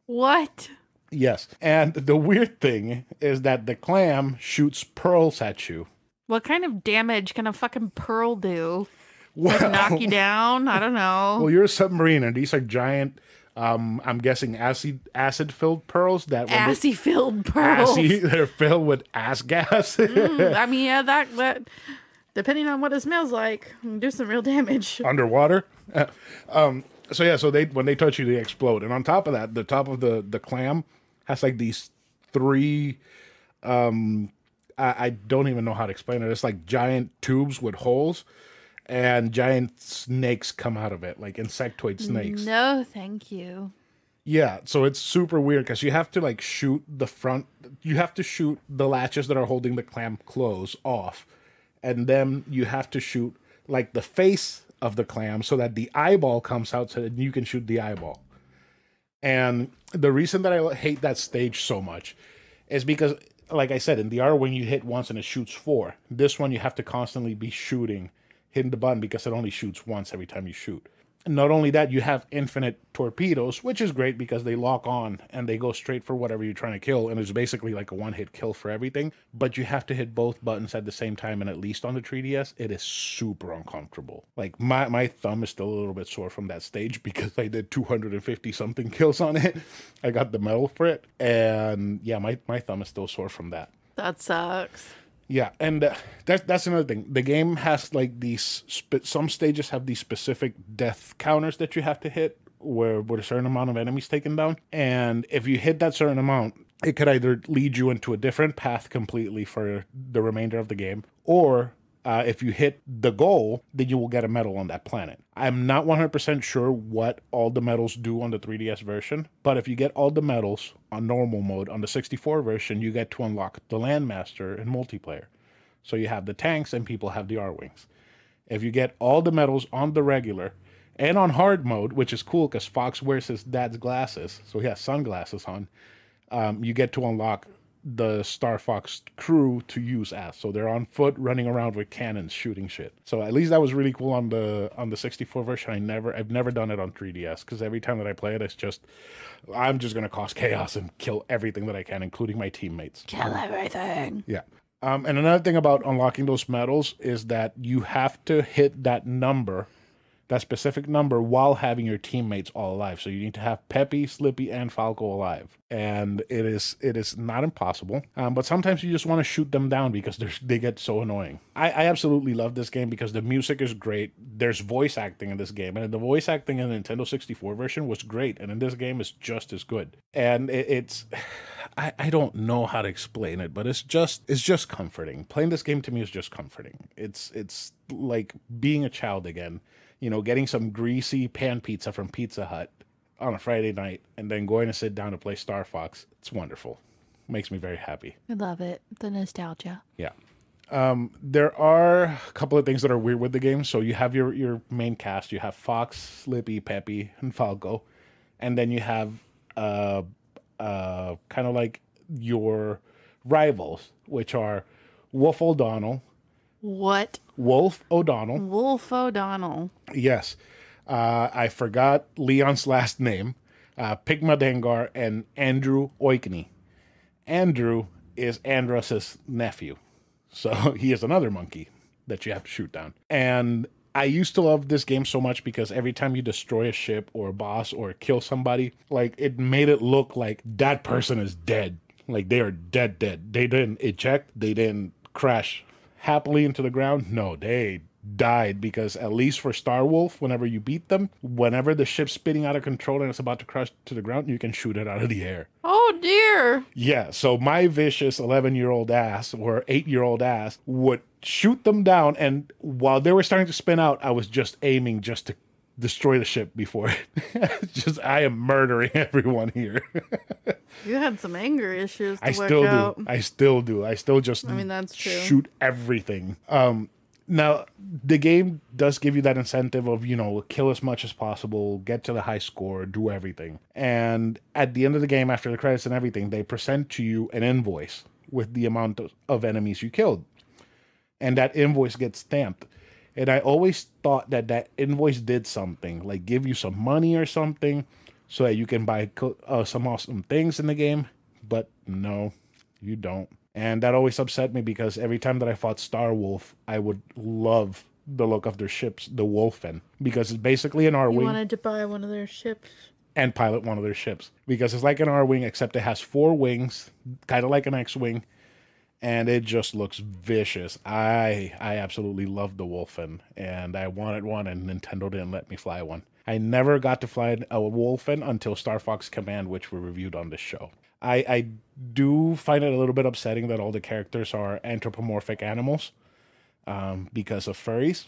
What? Yes. And the weird thing is that the clam shoots pearls at you. What kind of damage can a fucking pearl do? Well, Like knock you down? I don't know. well, you're a submarine, and these are giant, I'm guessing acid-filled pearls that when Assy-filled pearls. they're filled with ass gas. I mean, yeah, that depending on what it smells like, do some real damage. Underwater. So when they touch you, they explode. And on top of that, the top of the clam has like these 3, I don't even know how to explain it. It's like giant tubes with holes, and giant snakes come out of it, like insectoid snakes. No, thank you. Yeah, so it's super weird because you have to like shoot the front. You have to shoot the latches that are holding the clam close off, and then you have to shoot like the face of the clam so that the eyeball comes out so that you can shoot the eyeball. And the reason that I hate that stage so much is because, like I said, in the R-Wing you hit once and it shoots 4. This one you have to constantly be hitting the button because it only shoots once every time you shoot. And not only that, you have infinite torpedoes, which is great because they lock on and they go straight for whatever you're trying to kill, and it's basically like a one-hit kill for everything. But you have to hit both buttons at the same time, and at least on the 3DS, it is super uncomfortable. Like, my thumb is still a little bit sore from that stage because I did 250-something kills on it. I got the medal for it, and yeah, my thumb is still sore from that. That sucks. Yeah, and that's another thing. The game has like these. Some stages have these specific death counters that you have to hit, where a certain amount of enemies taken down. And if you hit that certain amount, it could either lead you into a different path completely for the remainder of the game, or if you hit the goal, then you will get a medal on that planet. I'm not 100% sure what all the medals do on the 3DS version, but if you get all the medals on normal mode, on the 64 version, you get to unlock the Landmaster in multiplayer. So you have the tanks and people have the R-Wings. If you get all the medals on the regular and on hard mode, which is cool because Fox wears his dad's glasses, so he has sunglasses on, you get to unlock the Star Fox crew to use as. So they're on foot running around with cannons shooting shit. So at least that was really cool on the 64 version. I've never done it on 3DS because every time that I play it, it's just I'm just gonna cause chaos and kill everything that I can, including my teammates. Kill everything. Yeah. And another thing about unlocking those medals is that you have to hit that specific number while having your teammates all alive. So you need to have Peppy, Slippy, and Falco alive. and it is not impossible. But sometimes you just want to shoot them down because they get so annoying. I absolutely love this game because the music is great. There's voice acting in this game, and the voice acting in the Nintendo 64 version was great, and in this game is just as good. And it's I don't know how to explain it, but it's just comforting. Playing this game to me is just comforting. It's like being a child again. You know, getting some greasy pan pizza from Pizza Hut on a Friday night and then going to sit down to play Star Fox. It's wonderful. Makes me very happy. I love it. The nostalgia. Yeah. There are a couple of things that are weird with the game. So you have your main cast. You have Fox, Slippy, Peppy, and Falco. And then you have kind of like your rivals, which are Wolf O'Donnell. What? Wolf O'Donnell. Wolf O'Donnell. Yes. I forgot Leon's last name. Pigma Dengar and Andrew Oikney. Andrew is Andros's nephew. So he is another monkey that you have to shoot down. And I used to love this game so much because every time you destroy a ship or a boss or kill somebody, like it made it look like that person is dead. Like they are dead. They didn't eject. They didn't crash happily into the ground. No, they died, because at least for Star Wolf, whenever you beat them, whenever the ship's spinning out of control and it's about to crash to the ground, you can shoot it out of the air. Oh dear. Yeah, so my vicious 11-year-old ass or 8-year-old ass would shoot them down, and while they were starting to spin out, I was just aiming just to destroy the ship before it. Just, I am murdering everyone here. You had some anger issues to I work still out. do. I still do. I still just I mean, that's true. shoot everything. Now, the game does give you that incentive of, you know, kill as much as possible, get to the high score, do everything. And at the end of the game, after the credits and everything, they present to you an invoice with the amount of enemies you killed. And that invoice gets stamped. And I always thought that that invoice did something, like give you some money or something so that you can buy some awesome things in the game. But no, you don't. And that always upset me because every time that I fought Star Wolf, I would love the look of their ships, the Wolfen, because it's basically an R-Wing. You wanted to buy one of their ships. And pilot one of their ships. Because it's like an R-Wing, except it has 4 wings, kind of like an X-Wing, and it just looks vicious. I absolutely love the Wolfen, and I wanted one, and Nintendo didn't let me fly one. I never got to fly a Wolfen until Star Fox Command, which we reviewed on this show. I do find it a little bit upsetting that all the characters are anthropomorphic animals because of furries,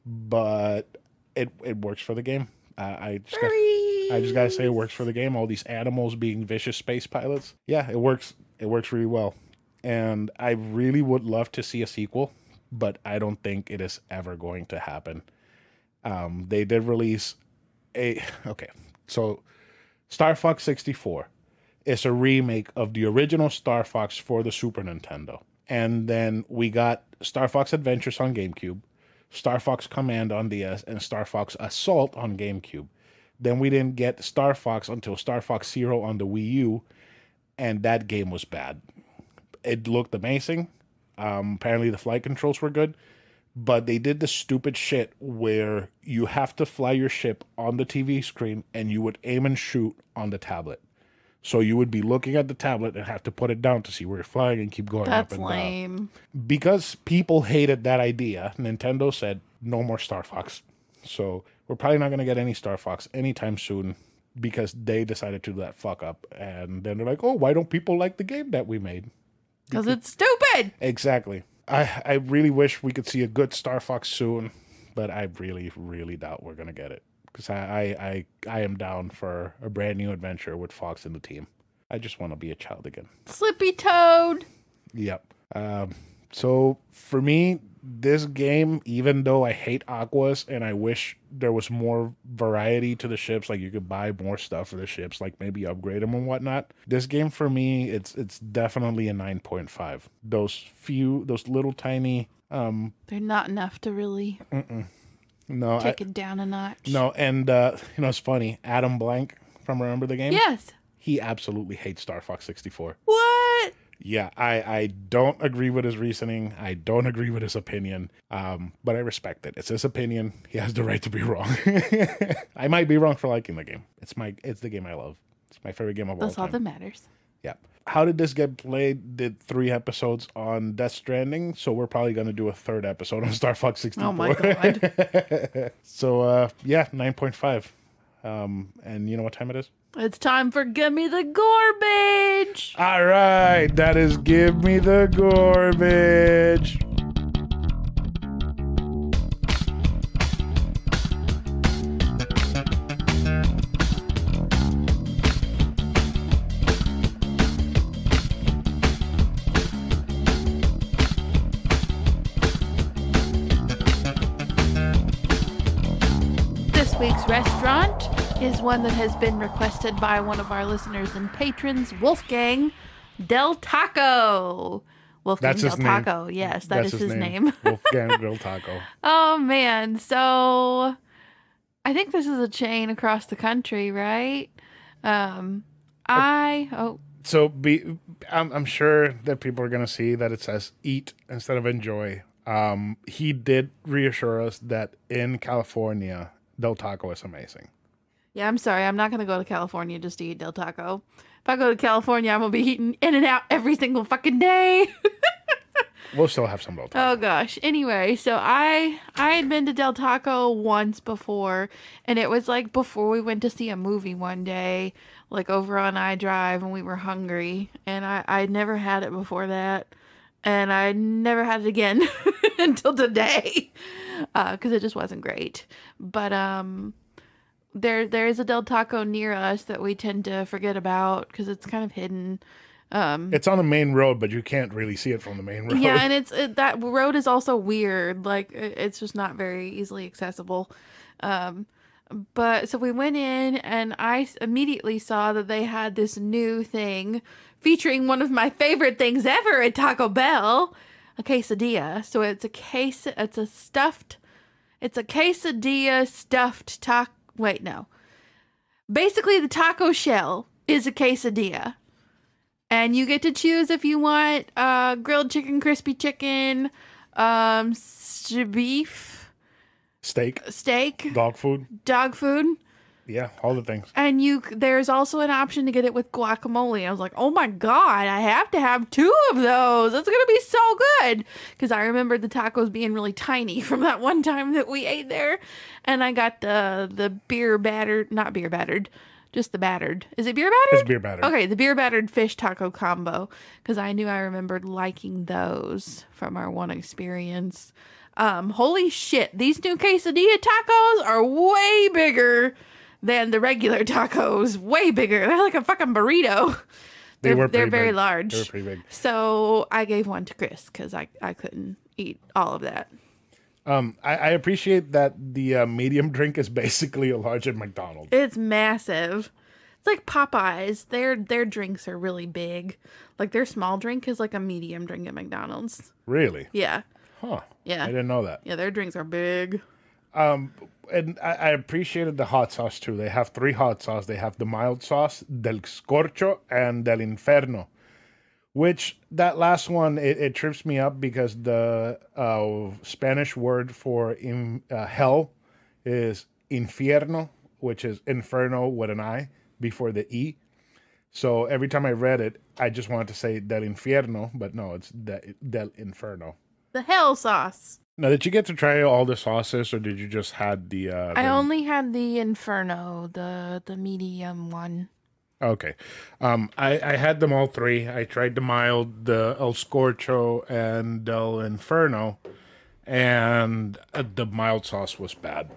but it works for the game. I just gotta say it works for the game. All these animals being vicious space pilots. Yeah, it works. It works really well. And I really would love to see a sequel, but I don't think it is ever going to happen. They did release so Star Fox 64 is a remake of the original Star Fox for the Super Nintendo. And then we got Star Fox Adventures on GameCube, Star Fox Command on DS, and Star Fox Assault on GameCube. Then we didn't get Star Fox until Star Fox Zero on the Wii U, and that game was bad. It looked amazing. Apparently the flight controls were good, but they did the stupid shit where you have to fly your ship on the TV screen and you would aim and shoot on the tablet. So you would be looking at the tablet and have to put it down to see where you're flying and keep going up and lame. down. Because people hated that idea, Nintendo said, no more Star Fox. So we're probably not going to get any Star Fox anytime soon because they decided to do that fuck up. And then they're like, oh, why don't people like the game that we made? Because it's stupid. Exactly. I really wish we could see a good Star Fox soon, but I really, really doubt we're going to get it. Because I am down for a brand new adventure with Fox and the team. I just want to be a child again. Slippy Toad. Yep. So for me, this game, even though I hate Aquas and I wish there was more variety to the ships, like you could buy more stuff for the ships, like maybe upgrade them and whatnot. This game for me, it's definitely a 9.5. Those little tiny. They're not enough to really. No, take it down a notch. No, and it's funny. Adam Blank from Remember the Game? Yes. He absolutely hates Star Fox 64. What? Yeah, I don't agree with his reasoning. I don't agree with his opinion. But I respect it. It's his opinion. He has the right to be wrong. I might be wrong for liking the game. It's the game I love. It's my favorite game of all That's all time. that matters. Yeah. How did this get played? Did 3 episodes on Death Stranding, so we're probably going to do a 3rd episode on Star Fox 64. Oh my god. So, yeah, 9.5. And you know what time it is? It's time for Give Me the Garbage. All right, that is Give Me the Garbage. This week's restaurant is one that has been requested by one of our listeners and patrons, Wolfgang Del Taco. Wolfgang That's Del his name. Taco. Yes, that's his name. Wolfgang Del Taco. Oh man, so I think this is a chain across the country, right? So I'm sure that people are going to see that it says eat instead of enjoy. He did reassure us that in California, Del Taco is amazing. Yeah, I'm sorry. I'm not going to go to California just to eat Del Taco. If I go to California, I'm going to be eating In-N-Out every single fucking day. We'll still have some Del Taco. Oh, gosh. Anyway, so I had been to Del Taco once before, and it was like before we went to see a movie one day, like over on iDrive, and we were hungry, and I'd never had it before that, and I never had it again until today, because it just wasn't great. But, there is a Del Taco near us that we tend to forget about because it's kind of hidden. It's on the main road, but you can't really see it from the main road. Yeah, and that road is also weird. Like it's just not very easily accessible. But so we went in, and I immediately saw that they had this new thing featuring one of my favorite things ever at Taco Bell, a quesadilla. So it's a quesadilla stuffed taco. Wait, no. Basically, the taco shell is a quesadilla. And you get to choose if you want grilled chicken, crispy chicken, beef, steak, dog food. Yeah, all the things. And there's also an option to get it with guacamole. I was like, oh my God, I have to have 2 of those. That's going to be so good. Because I remember the tacos being really tiny from that one time that we ate there. And I got the not beer battered, just the battered. Is it beer battered? It's beer battered. Okay, the beer battered fish taco combo. Because I remembered liking those from our one experience. Holy shit, these new quesadilla tacos are way bigger than the regular tacos. Way bigger. They're like a fucking burrito. They're very large. They were pretty big. So I gave one to Chris because I couldn't eat all of that. I appreciate that the medium drink is basically a large at McDonald's. It's massive. It's like Popeyes. Their drinks are really big. Like their small drink is like a medium drink at McDonald's. Really? Yeah. Huh. Yeah. I didn't know that. Yeah, their drinks are big. And I appreciated the hot sauce too. They have 3 hot sauce. They have the mild sauce, del scorcho, and del inferno. Which, that last one, it trips me up because the Spanish word for hell is infierno, which is inferno with an I before the E. So every time I read it, I just wanted to say del infierno, but no, it's del inferno. The hell sauce. Now, did you get to try all the sauces, or did you just had the... I only had the Inferno, the medium one. Okay. I had them all 3. I tried the mild, the El Scorcho, and Del Inferno, and the mild sauce was bad.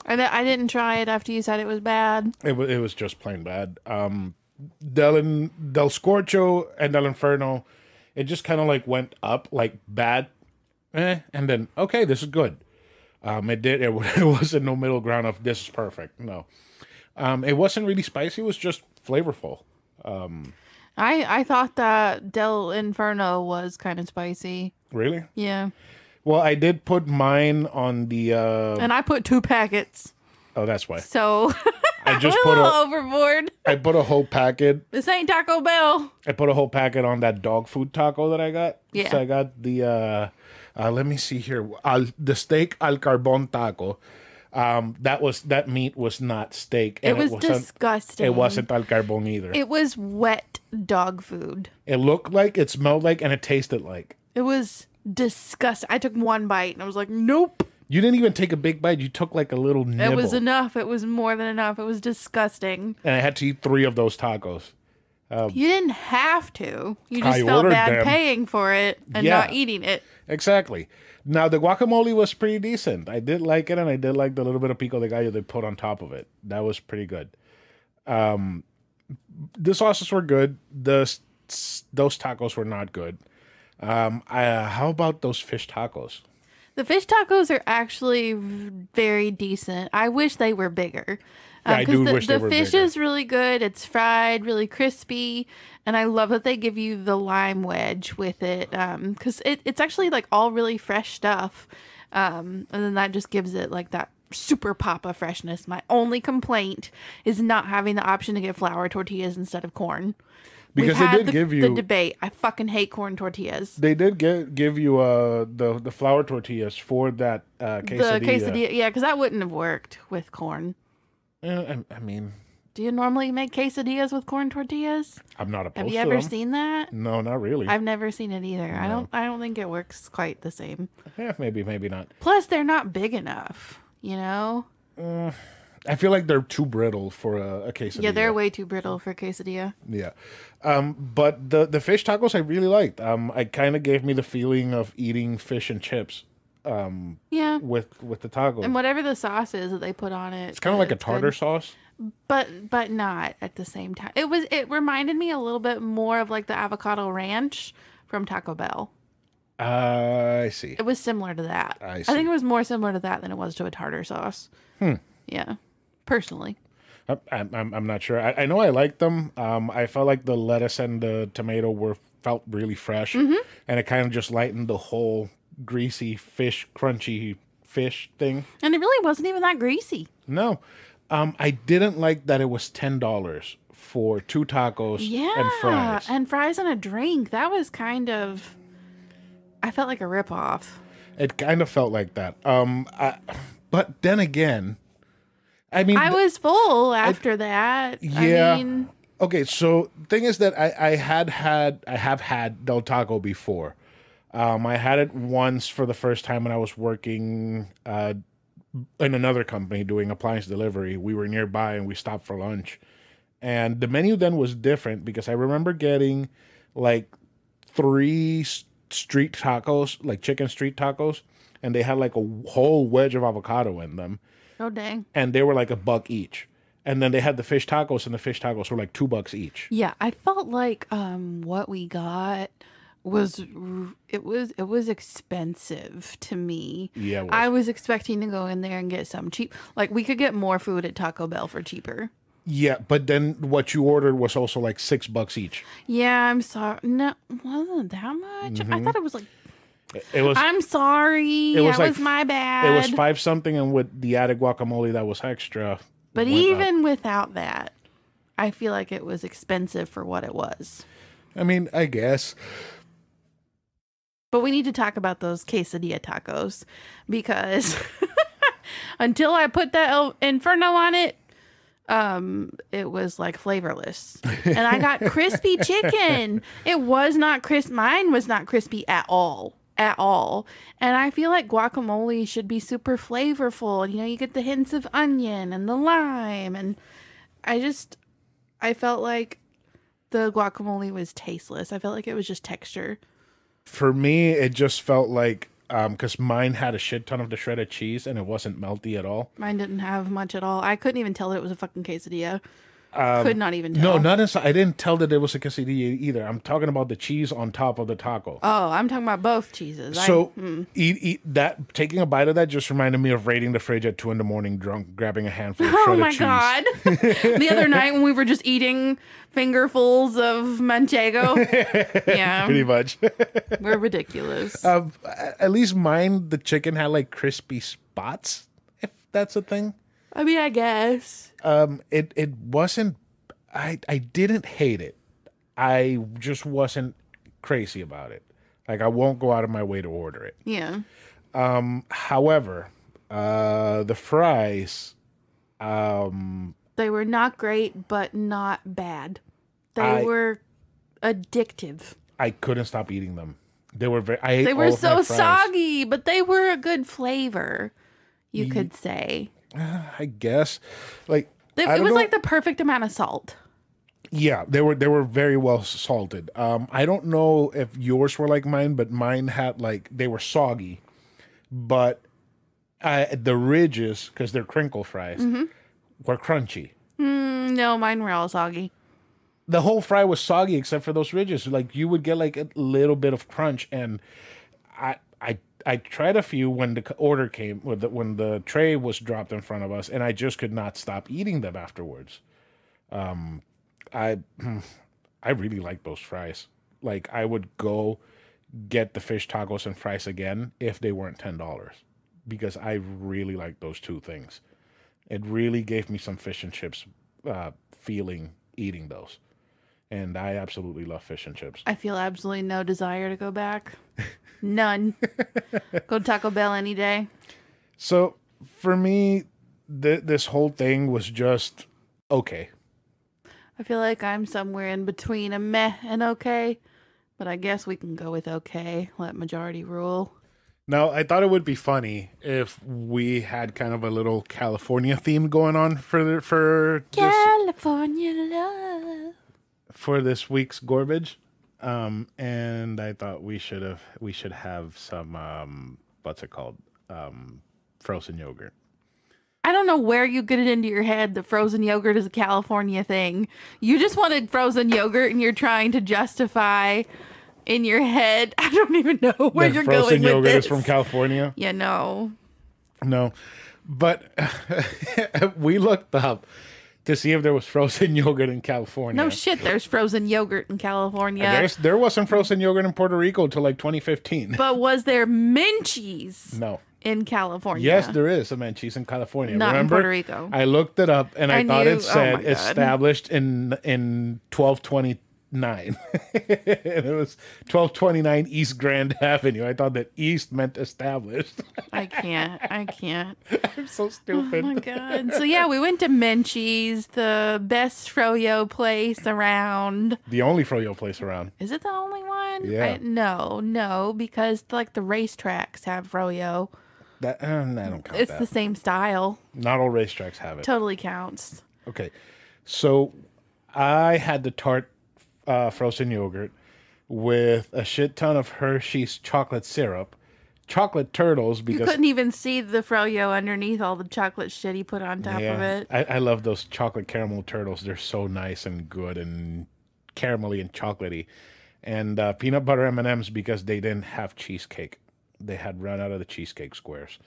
I didn't try it after you said it was bad. It was just plain bad. Del Scorcho and Del Inferno, it just kind of like went up, like bad, and then, okay, this is good. It wasn't no middle ground of this is perfect. No. It wasn't really spicy. It was just flavorful. I thought that Del Inferno was kind of spicy. Really? Yeah. Well, I did put mine on the... And I put 2 packets. Oh, that's why. So I just put a little overboard. I put a whole packet. This ain't Taco Bell. I put a whole packet on that dog food taco that I got. Yeah. So I got the... let me see here. The steak al carbon taco. That meat was not steak. It And was wasn't, disgusting. It wasn't al carbon either. It was wet dog food. It looked like, it smelled like, and it tasted like. It was disgusting. I took one bite and I was like, nope. You didn't even take a big bite. You took like a little nibble. It was enough. It was more than enough. It was disgusting. And I had to eat 3 of those tacos. You didn't have to. You just I felt ordered bad them. paying for it and Yeah. not eating it. Exactly. Now, the guacamole was pretty decent. I did like it, and I did like the little bit of pico de gallo they put on top of it. That was pretty good. The sauces were good. Those tacos were not good. How about those fish tacos? The fish tacos are actually very decent. I wish they were bigger. Yeah, I do wish they were the fish bigger. is really good. It's fried, really crispy, and I love that they give you the lime wedge with it because it's actually like all really fresh stuff, and then that just gives it like that super papa freshness. My only complaint is not having the option to get flour tortillas instead of corn. Because We've they had did give you the debate. I fucking hate corn tortillas. They did give you the flour tortillas for that quesadilla. The quesadilla, yeah, because that wouldn't have worked with corn. I mean, Do you normally make quesadillas with corn tortillas? I'm not opposed Have you to ever them. seen that? No, not really. I've never seen it either. No. I don't think it works quite the same. Yeah, maybe not. Plus, they're not big enough. You know? I feel like they're too brittle for a quesadilla. Yeah, they're way too brittle for quesadilla. Yeah. But the fish tacos I really liked. I kind of gave me the feeling of eating fish and chips. Yeah. With the taco. And whatever the sauce is that they put on it, It's kind of like a it's tartar good. sauce. but not at the same time. It reminded me a little bit more of like the avocado ranch from Taco Bell. I see. It was similar to that. I think see. it was more similar to that than it was to a tartar sauce. Yeah, personally. I'm not sure. I know I liked them. I felt like the lettuce and the tomato felt really fresh, and it kind of just lightened the whole greasy fish, crunchy fish thing. And it really wasn't even that greasy. No, I didn't like that it was $10 for 2 tacos Yeah, and fries. and fries and a drink. That was kind of. I felt like a ripoff. It kind of felt like that. But then again, I mean, I was full after that. yeah. I mean, Okay, so thing is that I have had Del Taco before. I had it once for the first time when I was working in another company doing appliance delivery. We were nearby and we stopped for lunch. And the menu then was different because I remember getting like 3 street tacos, like chicken street tacos, and they had like a whole wedge of avocado in them. oh dang. And they were like $1 each. And then they had the fish tacos, and the fish tacos were like $2 each. Yeah, I felt like what we got was it was expensive to me. Yeah, it was. I was expecting to go in there and get some cheap. Like we could get more food at Taco Bell for cheaper. Yeah, but then what you ordered was also like $6 each. Yeah, I'm sorry. No, wasn't that much? I thought it was like. It was. I'm sorry. It was that like was my bad. It was 5 something, and with the added guacamole, that was extra. But went up. even without that, I feel like it was expensive for what it was. I mean, I guess. But we need to talk about those quesadilla tacos because until I put that Inferno on it, it was like flavorless. And I got crispy chicken. It was not crisp. Mine was not crispy at all. At all. And I feel like guacamole should be super flavorful. You know, you get the hints of onion and the lime. And I felt like the guacamole was tasteless. I felt like it was just texture. For me, it just felt like because mine had a shit ton of the shredded cheese and it wasn't melty at all. Mine didn't have much at all. I couldn't even tell that it was a fucking quesadilla. Could not even tell. No, not inside. I didn't tell that it was a quesadilla either. I'm talking about the cheese on top of the taco. Oh, I'm talking about both cheeses. So eat that. Taking a bite of that just reminded me of raiding the fridge at 2 a.m. drunk, grabbing a handful of Oh shredded my cheese. god! The other night when we were just eating fingerfuls of manchego, yeah, Pretty much. we're ridiculous. At least mine, the chicken had like crispy spots, if that's a thing. I mean, I guess. It wasn't. I didn't hate it. I just wasn't crazy about it. Like I won't go out of my way to order it. Yeah. However, The fries. Um, They were not great, but not bad. They I were addictive. I couldn't stop eating them. They were very. I ate They all were of my so fries. soggy, but they were a good flavor, you could say. I guess, like It I don't was know. like the perfect amount of salt. Yeah, they were very well salted. I don't know if yours were like mine, but mine had like they were soggy, but the ridges because they're crinkle fries were crunchy. No, mine were all soggy. The whole fry was soggy except for those ridges. Like you would get like a little bit of crunch, and I tried a few when the order came when the tray was dropped in front of us, and I just could not stop eating them afterwards. I I really like those fries. Like I would go get the fish tacos and fries again if they weren't $10 because I really like those two things. It really gave me some fish and chips feeling eating those. And I absolutely love fish and chips. I feel absolutely no desire to go back. None. Go Taco Bell any day. So for me, this whole thing was just okay. I feel like I'm somewhere in between a meh and okay, but I guess we can go with okay. Let majority rule. Now, I thought it would be funny if we had kind of a little California theme going on California love. for this week's garbage. And I thought we should have some what's it called? Frozen yogurt. I don't know where you get it into your head that frozen yogurt is a California thing. You just wanted frozen yogurt and you're trying to justify in your head. I don't even know where The you're frozen going with yogurt this. is from California. Yeah, no. No, but we looked up to see if there was frozen yogurt in California. No shit, there's frozen yogurt in California. There wasn't frozen yogurt in Puerto Rico until like 2015. But was there Menchie's No. in California? Yes, there is a Menchie's in California. Not in Remember? Puerto Rico. I looked it up and I thought knew- it said oh my God. established in 1229. And it was 1229 East Grand Avenue. I thought that East meant established. I can't. I'm so stupid. Oh my God. So yeah, we went to Menchie's, the best froyo place around. The only froyo place around. Is it the only one? Yeah. No, because like the racetracks have froyo. That I don't count It's that. the same style. Not all racetracks have it. Totally counts. Okay, so I had the tart frozen yogurt with a shit ton of Hershey's chocolate syrup, chocolate turtles You because couldn't even see the froyo underneath all the chocolate shit he put on top of it. I love those chocolate caramel turtles. They're so nice and good and caramelly and chocolatey. And peanut butter M&Ms because they didn't have cheesecake. They had run out of the cheesecake squares.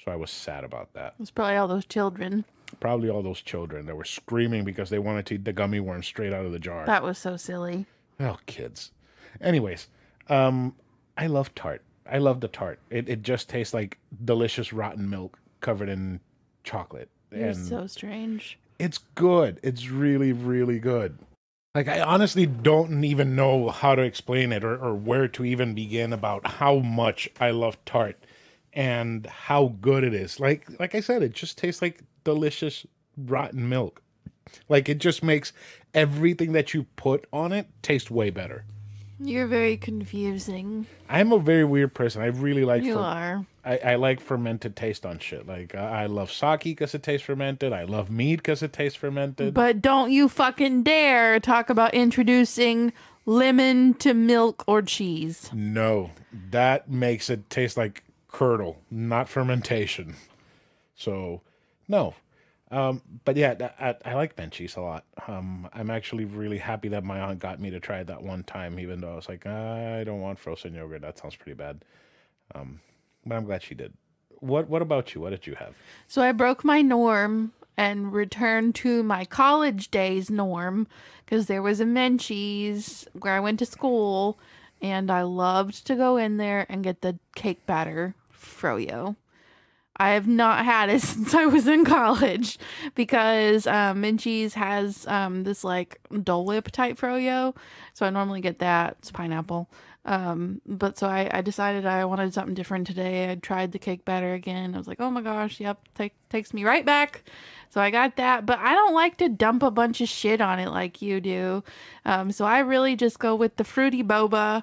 So I was sad about that. It was probably all those children. Probably all those children that were screaming because they wanted to eat the gummy worms straight out of the jar. That was so silly. Oh, kids. Anyways, I love tart. I love the tart. It just tastes like delicious rotten milk covered in chocolate. You're And so strange. it's good. It's really, really good. Like, I honestly don't even know how to explain it or where to even begin about how much I love tart and how good it is. Like I said, it just tastes like delicious rotten milk. Like, it just makes everything that you put on it taste way better. You're very confusing. I'm a very weird person. I really like You are. I like fermented taste on shit. Like, I love sake because it tastes fermented. I love mead because it tastes fermented. But don't you fucking dare talk about introducing lemon to milk or cheese. No, that makes it taste like curdle, not fermentation. So, no. But yeah, I like Menchie's a lot. I'm actually really happy that my aunt got me to try it that one time, even though I was like, I don't want frozen yogurt. That sounds pretty bad. But I'm glad she did. What about you? What did you have? So I broke my norm and returned to my college days norm because there was a Menchie's where I went to school and I loved to go in there and get the cake batter froyo. I have not had it since I was in college because Menchie's has this like Dole Whip type froyo. So I normally get that. It's pineapple. But so I decided I wanted something different today. I tried the cake batter again. I was like, oh my gosh, yep, takes me right back. So I got that, but I don't like to dump a bunch of shit on it like you do. So I really just go with the fruity boba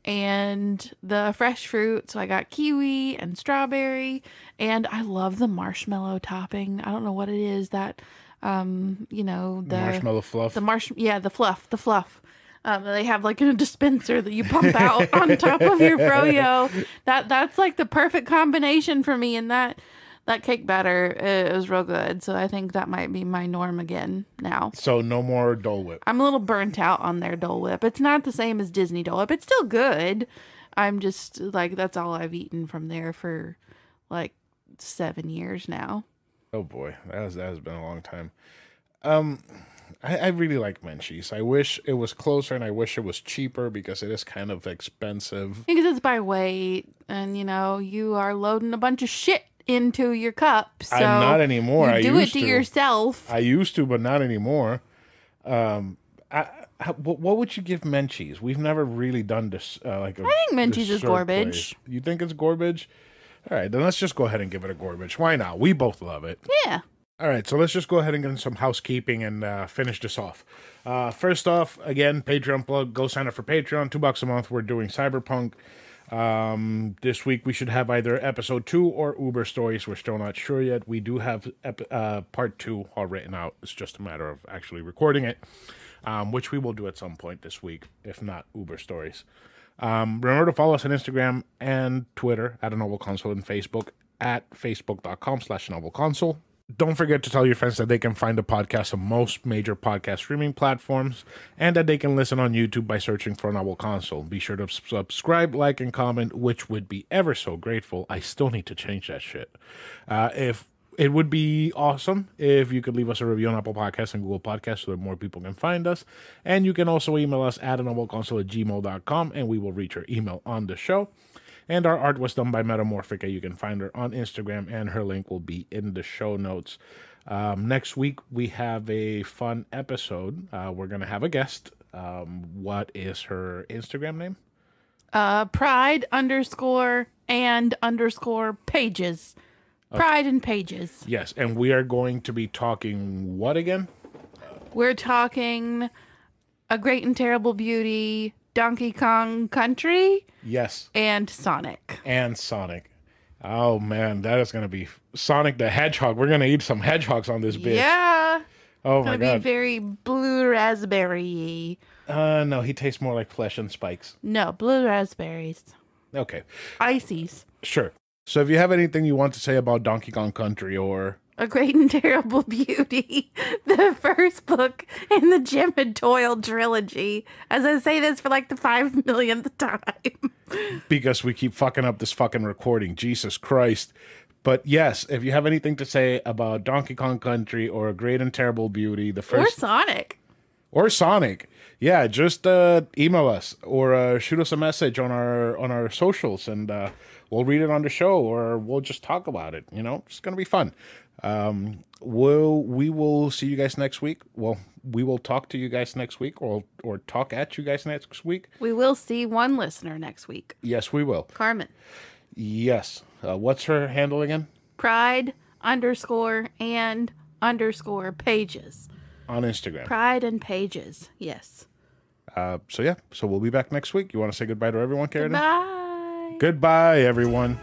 and the fresh fruit. So I got kiwi and strawberry, and I love the marshmallow topping. I don't know what it is that, the Marshmallow fluff. The fluff. They have like a dispenser that you pump out on top of your froyo. That's like the perfect combination for me. And that cake batter is real good. So I think that might be my norm again now. So no more Dole Whip. I'm a little burnt out on their Dole Whip. It's not the same as Disney Dole Whip. It's still good. I'm just like, that's all I've eaten from there for like 7 years now. Oh boy, that has been a long time. I really like Menchie's. I wish it was closer, and I wish it was cheaper because it is kind of expensive. Because it's by weight, and you are loading a bunch of shit into your cup. So I'm not anymore. You I do used it to yourself. I used to, but not anymore. What would you give Menchie's? We've never really done this. I think Menchie's is garbage. You think it's garbage? All right, then let's just go ahead and give it a garbage. Why not? We both love it. Yeah. All right, so let's just go ahead and get some housekeeping and finish this off. First off, again, Patreon plug. Go sign up for Patreon. $2 a month. We're doing Cyberpunk. This week we should have either episode 2 or Uber stories. We're still not sure yet. We do have part 2 all written out. It's just a matter of actually recording it, which we will do at some point this week, if not Uber stories. Remember to follow us on Instagram and Twitter at anovelconsole and Facebook at facebook.com/anovelconsole. Don't forget to tell your friends that they can find the podcast on most major podcast streaming platforms and that they can listen on YouTube by searching for Novel Console. Be sure to subscribe, like, and comment, which would be ever so grateful. I still need to change that shit. If it would be awesome if you could leave us a review on Apple Podcasts and Google Podcasts so that more people can find us. And you can also email us at anovelconsole@gmail.com and we will read your email on the show. And our art was done by Metamorphica. You can find her on Instagram, and her link will be in the show notes. Next week, we have a fun episode. We're going to have a guest. What is her Instagram name? Pride_and_pages. Pride and Pages. Yes, and we are going to be talking what again? We're talking A Great and Terrible Beauty, Donkey Kong Country. Yes. And Sonic. Oh, man, that is going to be Sonic the Hedgehog. We're going to eat some hedgehogs on this bitch. Yeah. Oh, my God. It's going to be very blue raspberry-y. No, he tastes more like flesh and spikes. No, blue raspberries. Okay. Ices. Sure. So if you have anything you want to say about Donkey Kong Country or A Great and Terrible Beauty, the first book in the Jim and Doyle trilogy, as I say this for like the 5 millionth time. Because we keep fucking up this fucking recording. Jesus Christ. But yes, if you have anything to say about Donkey Kong Country or A Great and Terrible Beauty, the first... Or Sonic. Yeah, just email us or shoot us a message on our socials and we'll read it on the show or we'll just talk about it. It's going to be fun. We will see you guys next week. Well, we will talk to you guys next week or talk at you guys next week. We will see one listener next week. Yes, we will. Carmen. Yes. What's her handle again? Pride_and_pages. On Instagram. Pride and Pages. Yes. So we'll be back next week. You want to say goodbye to everyone, Karen? Bye. Goodbye, everyone.